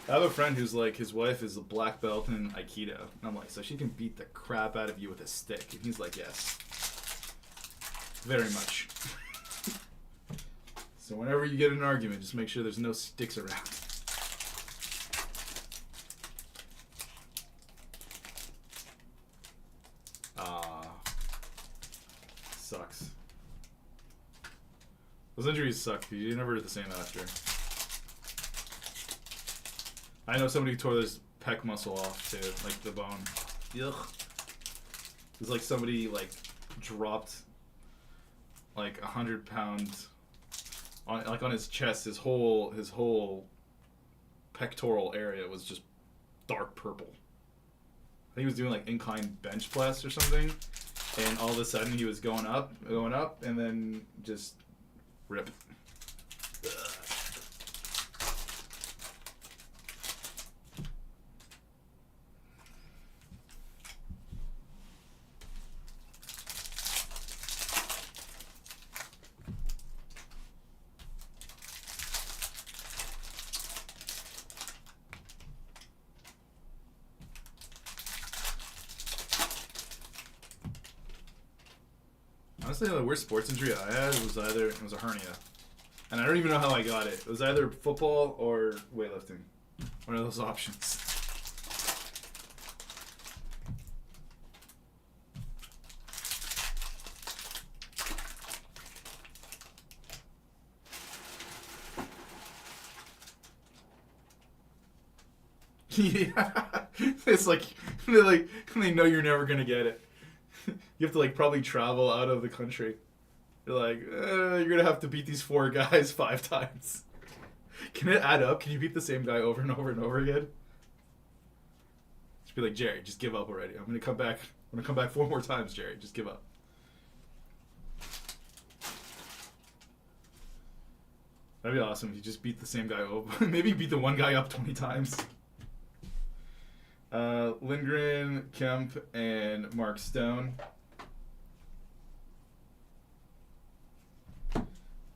I have a friend who's like, his wife is a black belt in Aikido. And I'm like, so she can beat the crap out of you with a stick? And he's like, yes. Very much. So whenever you get in an argument, just make sure there's no sticks around. Sucks. Those injuries suck. You never the same after. I know somebody tore this pec muscle off too, like the bone. Yuck. It was like somebody like dropped like 100 pounds on like on his chest. His whole pectoral area was just dark purple. I think he was doing like incline bench press or something, and all of a sudden he was going up, and then just rip. Honestly, the worst sports injury I had was it was a hernia, and I don't even know how I got it. It was either football or weightlifting, one of those options. Yeah, it's like they know you're never gonna get it. You have to like probably travel out of the country. You're like, you're gonna have to beat these 4 guys 5 times. Can it add up? Can you beat the same guy over and over and over again? Just be like, Jerry, just give up already. I'm gonna come back 4 more times, Jerry. Just give up. That'd be awesome if you just beat the same guy over. Maybe beat the one guy up 20 times. Lindgren, Kemp, and Mark Stone.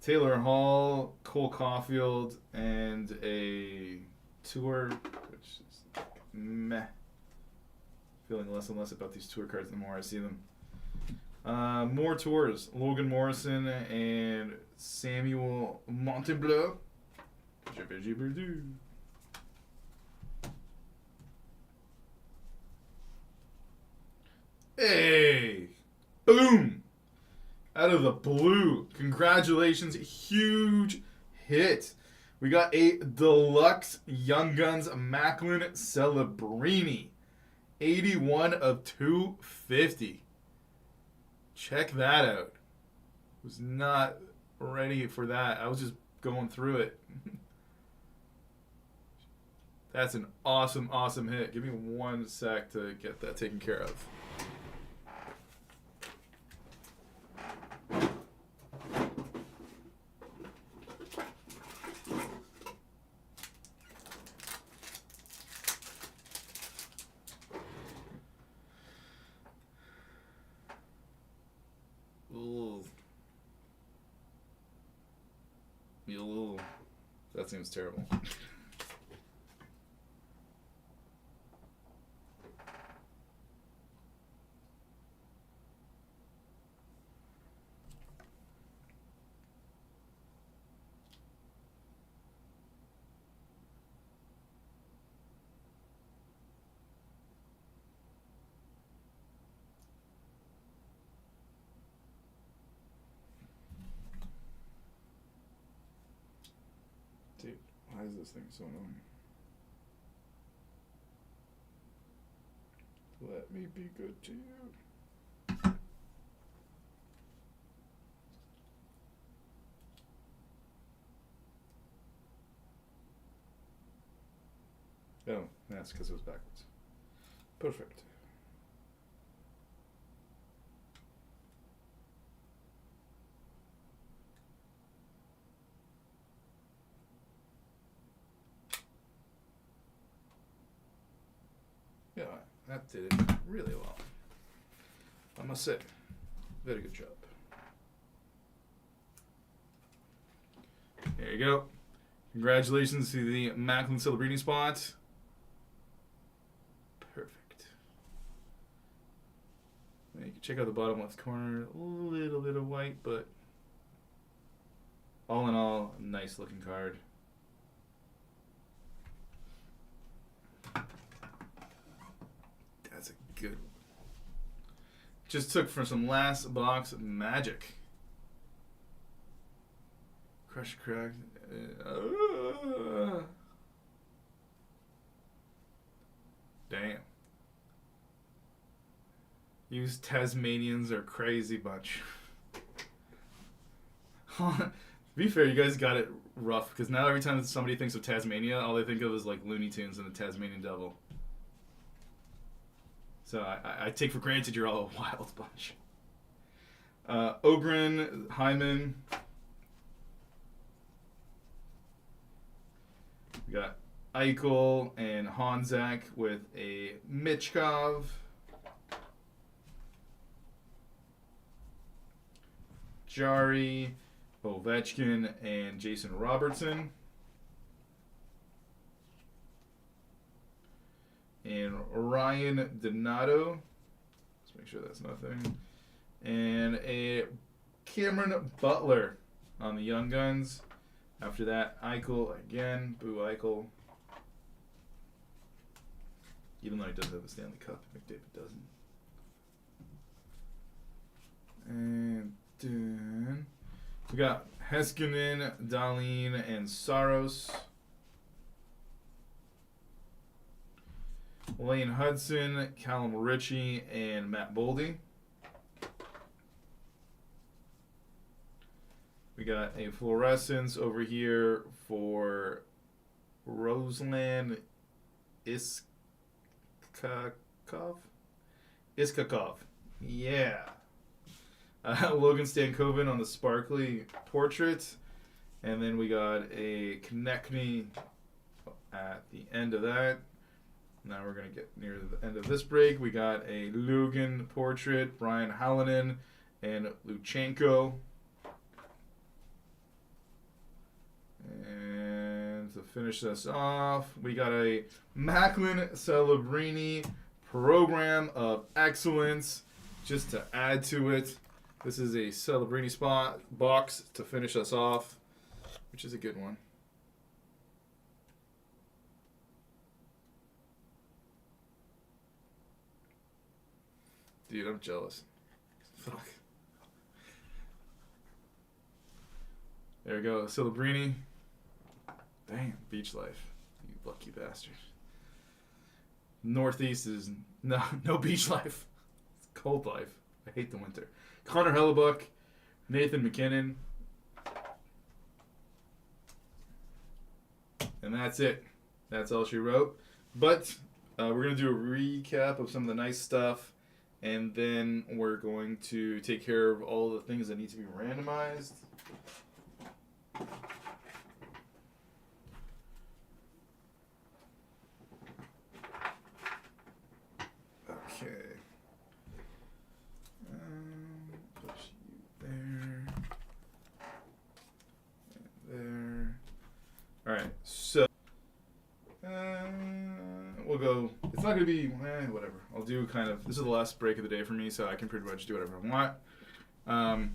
Taylor Hall, Cole Caulfield, and a tour, which is meh. Feeling less and less about these tour cards the more I see them. More tours. Logan Morrison and Samuel Montebleu. Hey! Boom! Out of the blue. Congratulations. Huge hit. We got a deluxe Young Guns Macklin Celebrini. 81 of 250. Check that out. Was not ready for that. I was just going through it. That's an awesome, awesome hit. Give me 1 sec to get that taken care of. Ooh. That seems terrible. Dude, why is this thing so annoying? Let me be good to you. Oh, that's because it was backwards. Perfect. Yeah, that did it really well. I must say, very good job. There you go. Congratulations to the Macklin Celebrini spot. Perfect. Now you can check out the bottom left corner. A little bit of white, but all in all, a nice looking card. That's a good one. Just took from some last box magic. Crush Crack. Damn. These Tasmanians are crazy bunch. To be fair, you guys got it rough because now every time somebody thinks of Tasmania, all they think of is like Looney Tunes and the Tasmanian Devil. So I take for granted you're all a wild bunch. Ogren, Hyman. We got Eichel and Honzak with a Michkov. Jari, Ovechkin, and Jason Robertson. And Ryan Donato. Let's make sure that's nothing. And a Cameron Butler on the Young Guns. After that, Eichel again. Boo Eichel. Even though he does have a Stanley Cup, McDavid doesn't. And then we got Heiskanen, Dahlin, and Saros. Lane Hudson, Callum Ritchie, and Matt Boldy. We got a fluorescence over here for Ruslan Iskakov. Yeah. Logan Stankoven on the sparkly portrait. And then we got a Konechny at the end of that. Now we're going to get near the end of this break. We got a Lugan portrait, Brian Hallinan, and Luchenko. And to finish this off, we got a Macklin Celebrini Program of Excellence. Just to add to it, this is a Celebrini spot box to finish us off, which is a good one. Dude, I'm jealous. Fuck. There we go, Celebrini. Damn, beach life. You lucky bastard. Northeast is no beach life. It's cold life. I hate the winter. Connor Hellebuck, Nathan McKinnon. And that's it. That's all she wrote. But we're going to do a recap of some of the nice stuff. And then we're going to take care of all the things that need to be randomized. Okay. Put you there. And there. Alright, so we'll go. It's not going to be, whatever. I'll do kind of, this is the last break of the day for me, so I can pretty much do whatever I want.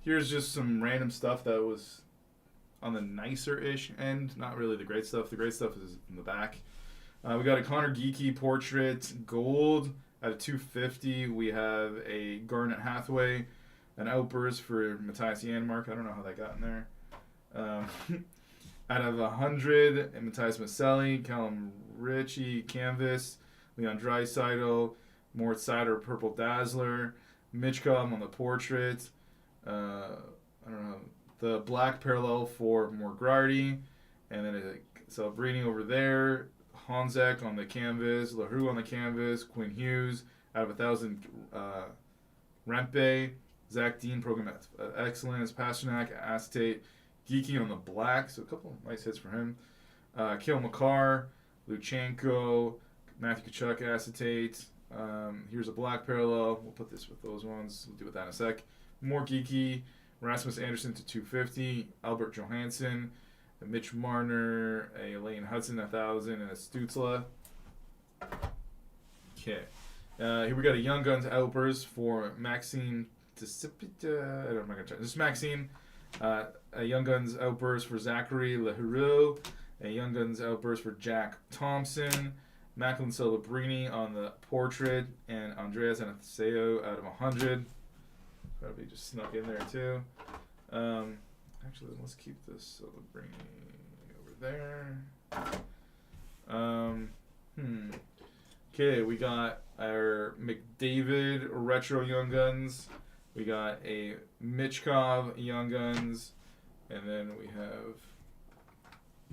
Here's just some random stuff that was on the nicer-ish end. Not really the great stuff. The great stuff is in the back. We got a Connor Geeky portrait, gold out of 250. We have a Garnet Hathaway, an Outburst for Matthias Janmark. I don't know how that got in there. Out of 100, and Matthias Maselli, Callum Ritchie, Canvas, Leon Draisaitl, Mort Sider, Purple Dazzler, Mitchcom on the portrait. I don't know, the black parallel for Morgrarty, and then Celebrini over there, Honzek on the canvas, LaRue on the canvas, Quinn Hughes out of 1,000, Rempe, Zach Dean, Program Excellence, Pasternak, Acetate, Geeky on the black, so a couple of nice hits for him. Kale McCarr, Luchenko, Matthew Kachuk, Acetate. Here's a black parallel. We'll put this with those ones. We'll do with that in a sec. More Geeky, Rasmus Anderson to 250, Albert Johansson, a Mitch Marner, a Lane Hudson 1,000, and a Stutzla. Okay. Here we got a Young Guns Outburst for Maxine Desipita. I don't know if I'm going to try. This is Maxine. A Young Guns Outburst for Zachary Leheureux. A Young Guns Outburst for Jack Thompson. Macklin Celebrini on the portrait. And Andreas Anastasio out of 100. Probably just snuck in there too. Actually, let's keep this Celebrini over there. Okay, we got our McDavid Retro Young Guns. We got a Michkov Young Guns. And then we have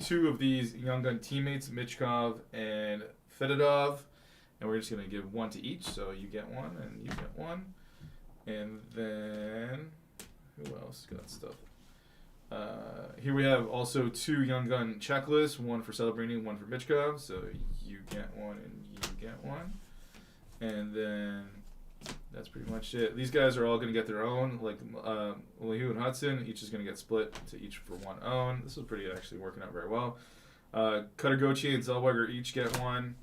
two of these Young Gun teammates, Michkov and Fedotov. And we're just going to give one to each. So you get one and you get one. And then, who else got stuff? Here we have also two Young Gun checklists, one for Celebrini, one for Michkov. So you get one and you get one. And then that's pretty much it. These guys are all going to get their own. Like Leahu and Hudson, each is going to get split to each for one own. This is pretty actually working out very well. Kutagochi and Zellweger each get one.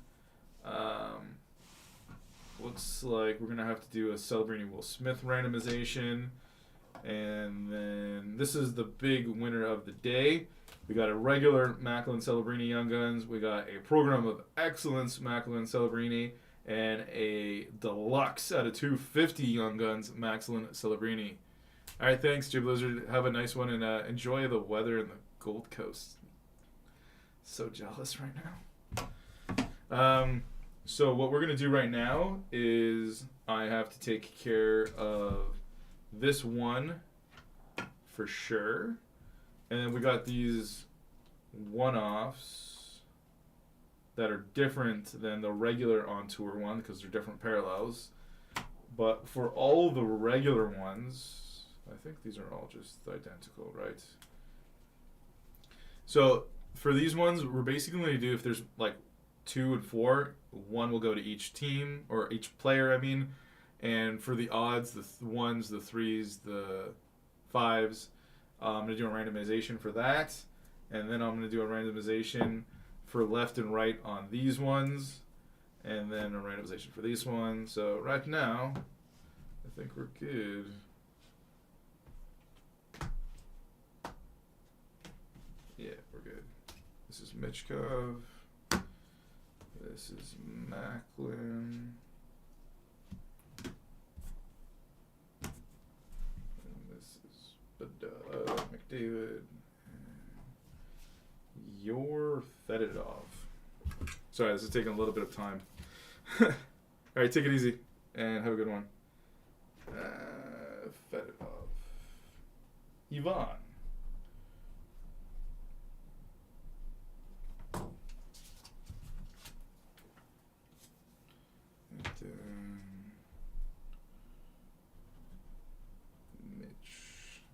Looks like we're going to have to do a Celebrini Will Smith randomization. And then this is the big winner of the day. We got a regular Macklin Celebrini Young Guns. We got a Program of Excellence Macklin Celebrini. And a deluxe out of 250 Young Guns Macklin Celebrini. All right, thanks, Jay Blizzard. Have a nice one and enjoy the weather in the Gold Coast. So jealous right now. So what we're going to do right now is I have to take care of this one for sure. And then we got these one-offs that are different than the regular on tour one because they're different parallels. But for all the regular ones, I think these are all just identical, right? So for these ones, we're basically going to do, if there's like 2 and 4, one will go to each team, or each player, I mean. And for the odds, the ones, the threes, the fives, I'm going to do a randomization for that. And then I'm going to do a randomization for left and right on these ones. And then a randomization for these ones. So right now, I think we're good. Yeah, we're good. This is Michkov. This is Macklin. McDavid, you're Fedotov. Sorry, this is taking a little bit of time. All right, take it easy and have a good one. Fedotov. Ivan.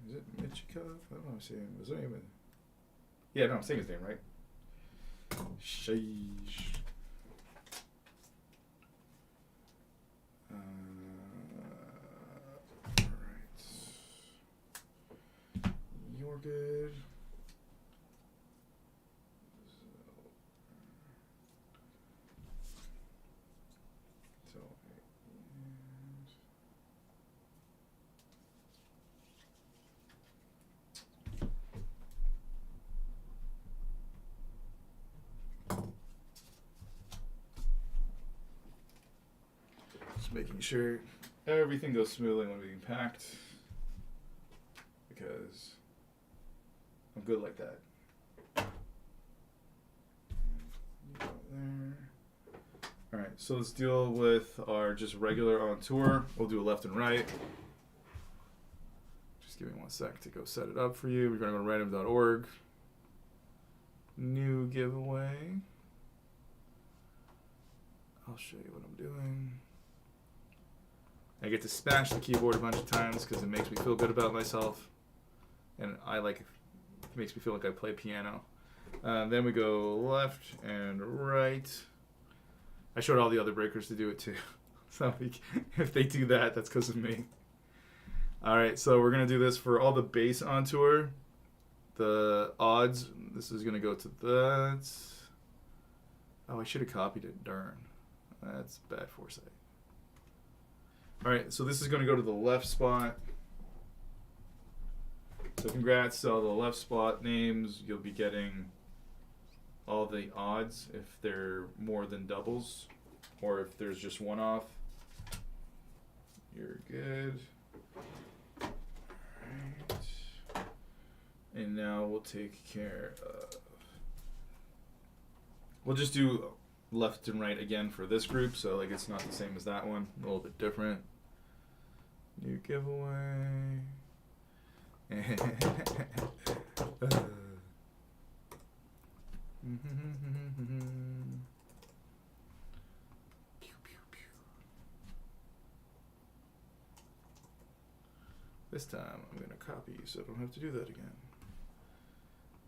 Is it Michkov? I don't know. I'm saying. Was there even? Yeah, no, I'm saying his name right. Sheesh. All right. You're good. So. Just making sure everything goes smoothly when being packed, because I'm good like that. All right, so let's deal with our just regular on tour. We'll do a left and right. Just give me 1 sec to go set it up for you. We're going to go to random.org. New giveaway. I'll show you what I'm doing. I get to smash the keyboard a bunch of times because it makes me feel good about myself. And it makes me feel like I play piano. Then we go left and right. I showed all the other breakers to do it too. So if they do that, that's because of me. All right, so we're going to do this for all the base on tour. The odds, this is going to go to that. Oh, I should have copied it. Darn. That's bad foresight. All right, so this is going to go to the left spot. So congrats to all the left spot names. You'll be getting all the odds if they're more than doubles, or if there's just one off. You're good. All right. And now we'll take care of... We'll just do left and right again for this group, so like it's not the same as that one. A little bit different. New giveaway. This time I'm going to copy so I don't have to do that again.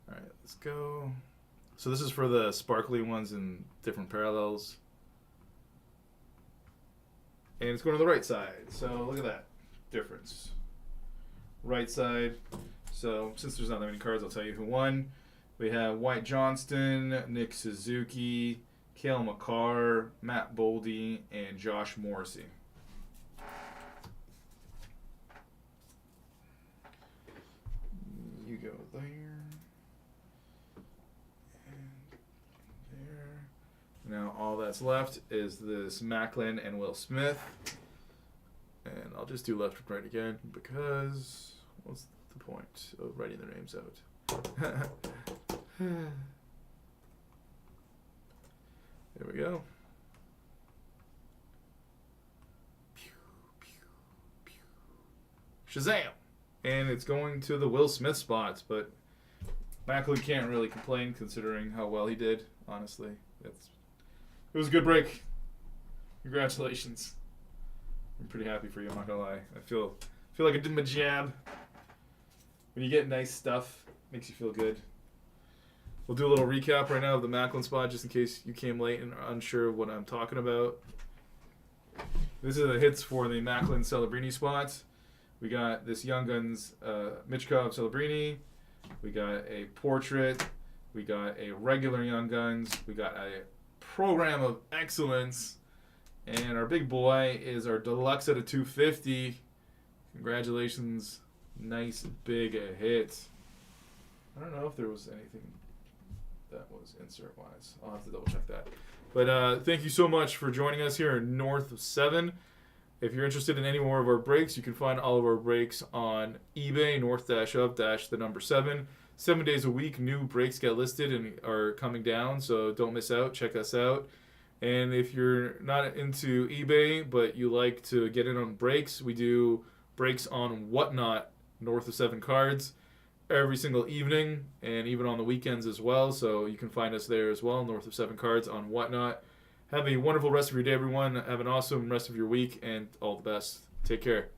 Alright, let's go. So this is for the sparkly ones in different parallels. And it's going to the right side. So look at that difference. Right side. So since there's not that many cards, I'll tell you who won. We have White Johnston, Nick Suzuki, Cale McCarr, Matt Boldy, and Josh Morrissey. You go there. And there. Now all that's left is this Macklin and Will Smith. And I'll just do left and right again because what's the point of writing their names out? There we go. Shazam! And it's going to the Will Smith spots, but Macklin can't really complain considering how well he did, honestly. It was a good break. Congratulations. I'm pretty happy for you, I'm not gonna lie. I feel like I did my jab. When you get nice stuff, it makes you feel good. We'll do a little recap right now of the Macklin spot just in case you came late and are unsure of what I'm talking about. This is the hits for the Macklin Celebrini spots. We got this Young Guns Michkov Celebrini. We got a portrait. We got a regular Young Guns. We got a program of excellence. And our big boy is our deluxe at a 250. Congratulations. Nice big hit. I don't know if there was anything that was insert wise. I'll have to double check that. But thank you so much for joining us here in North of 7. If you're interested in any more of our breaks, you can find all of our breaks on eBay, north-of-7. 7 days a week, new breaks get listed and are coming down, so don't miss out. Check us out. And if you're not into eBay, but you like to get in on breaks, we do breaks on Whatnot, North of 7 cards, every single evening, and even on the weekends as well. So you can find us there as well, North of 7 cards on Whatnot. Have a wonderful rest of your day, everyone. Have an awesome rest of your week, and all the best. Take care.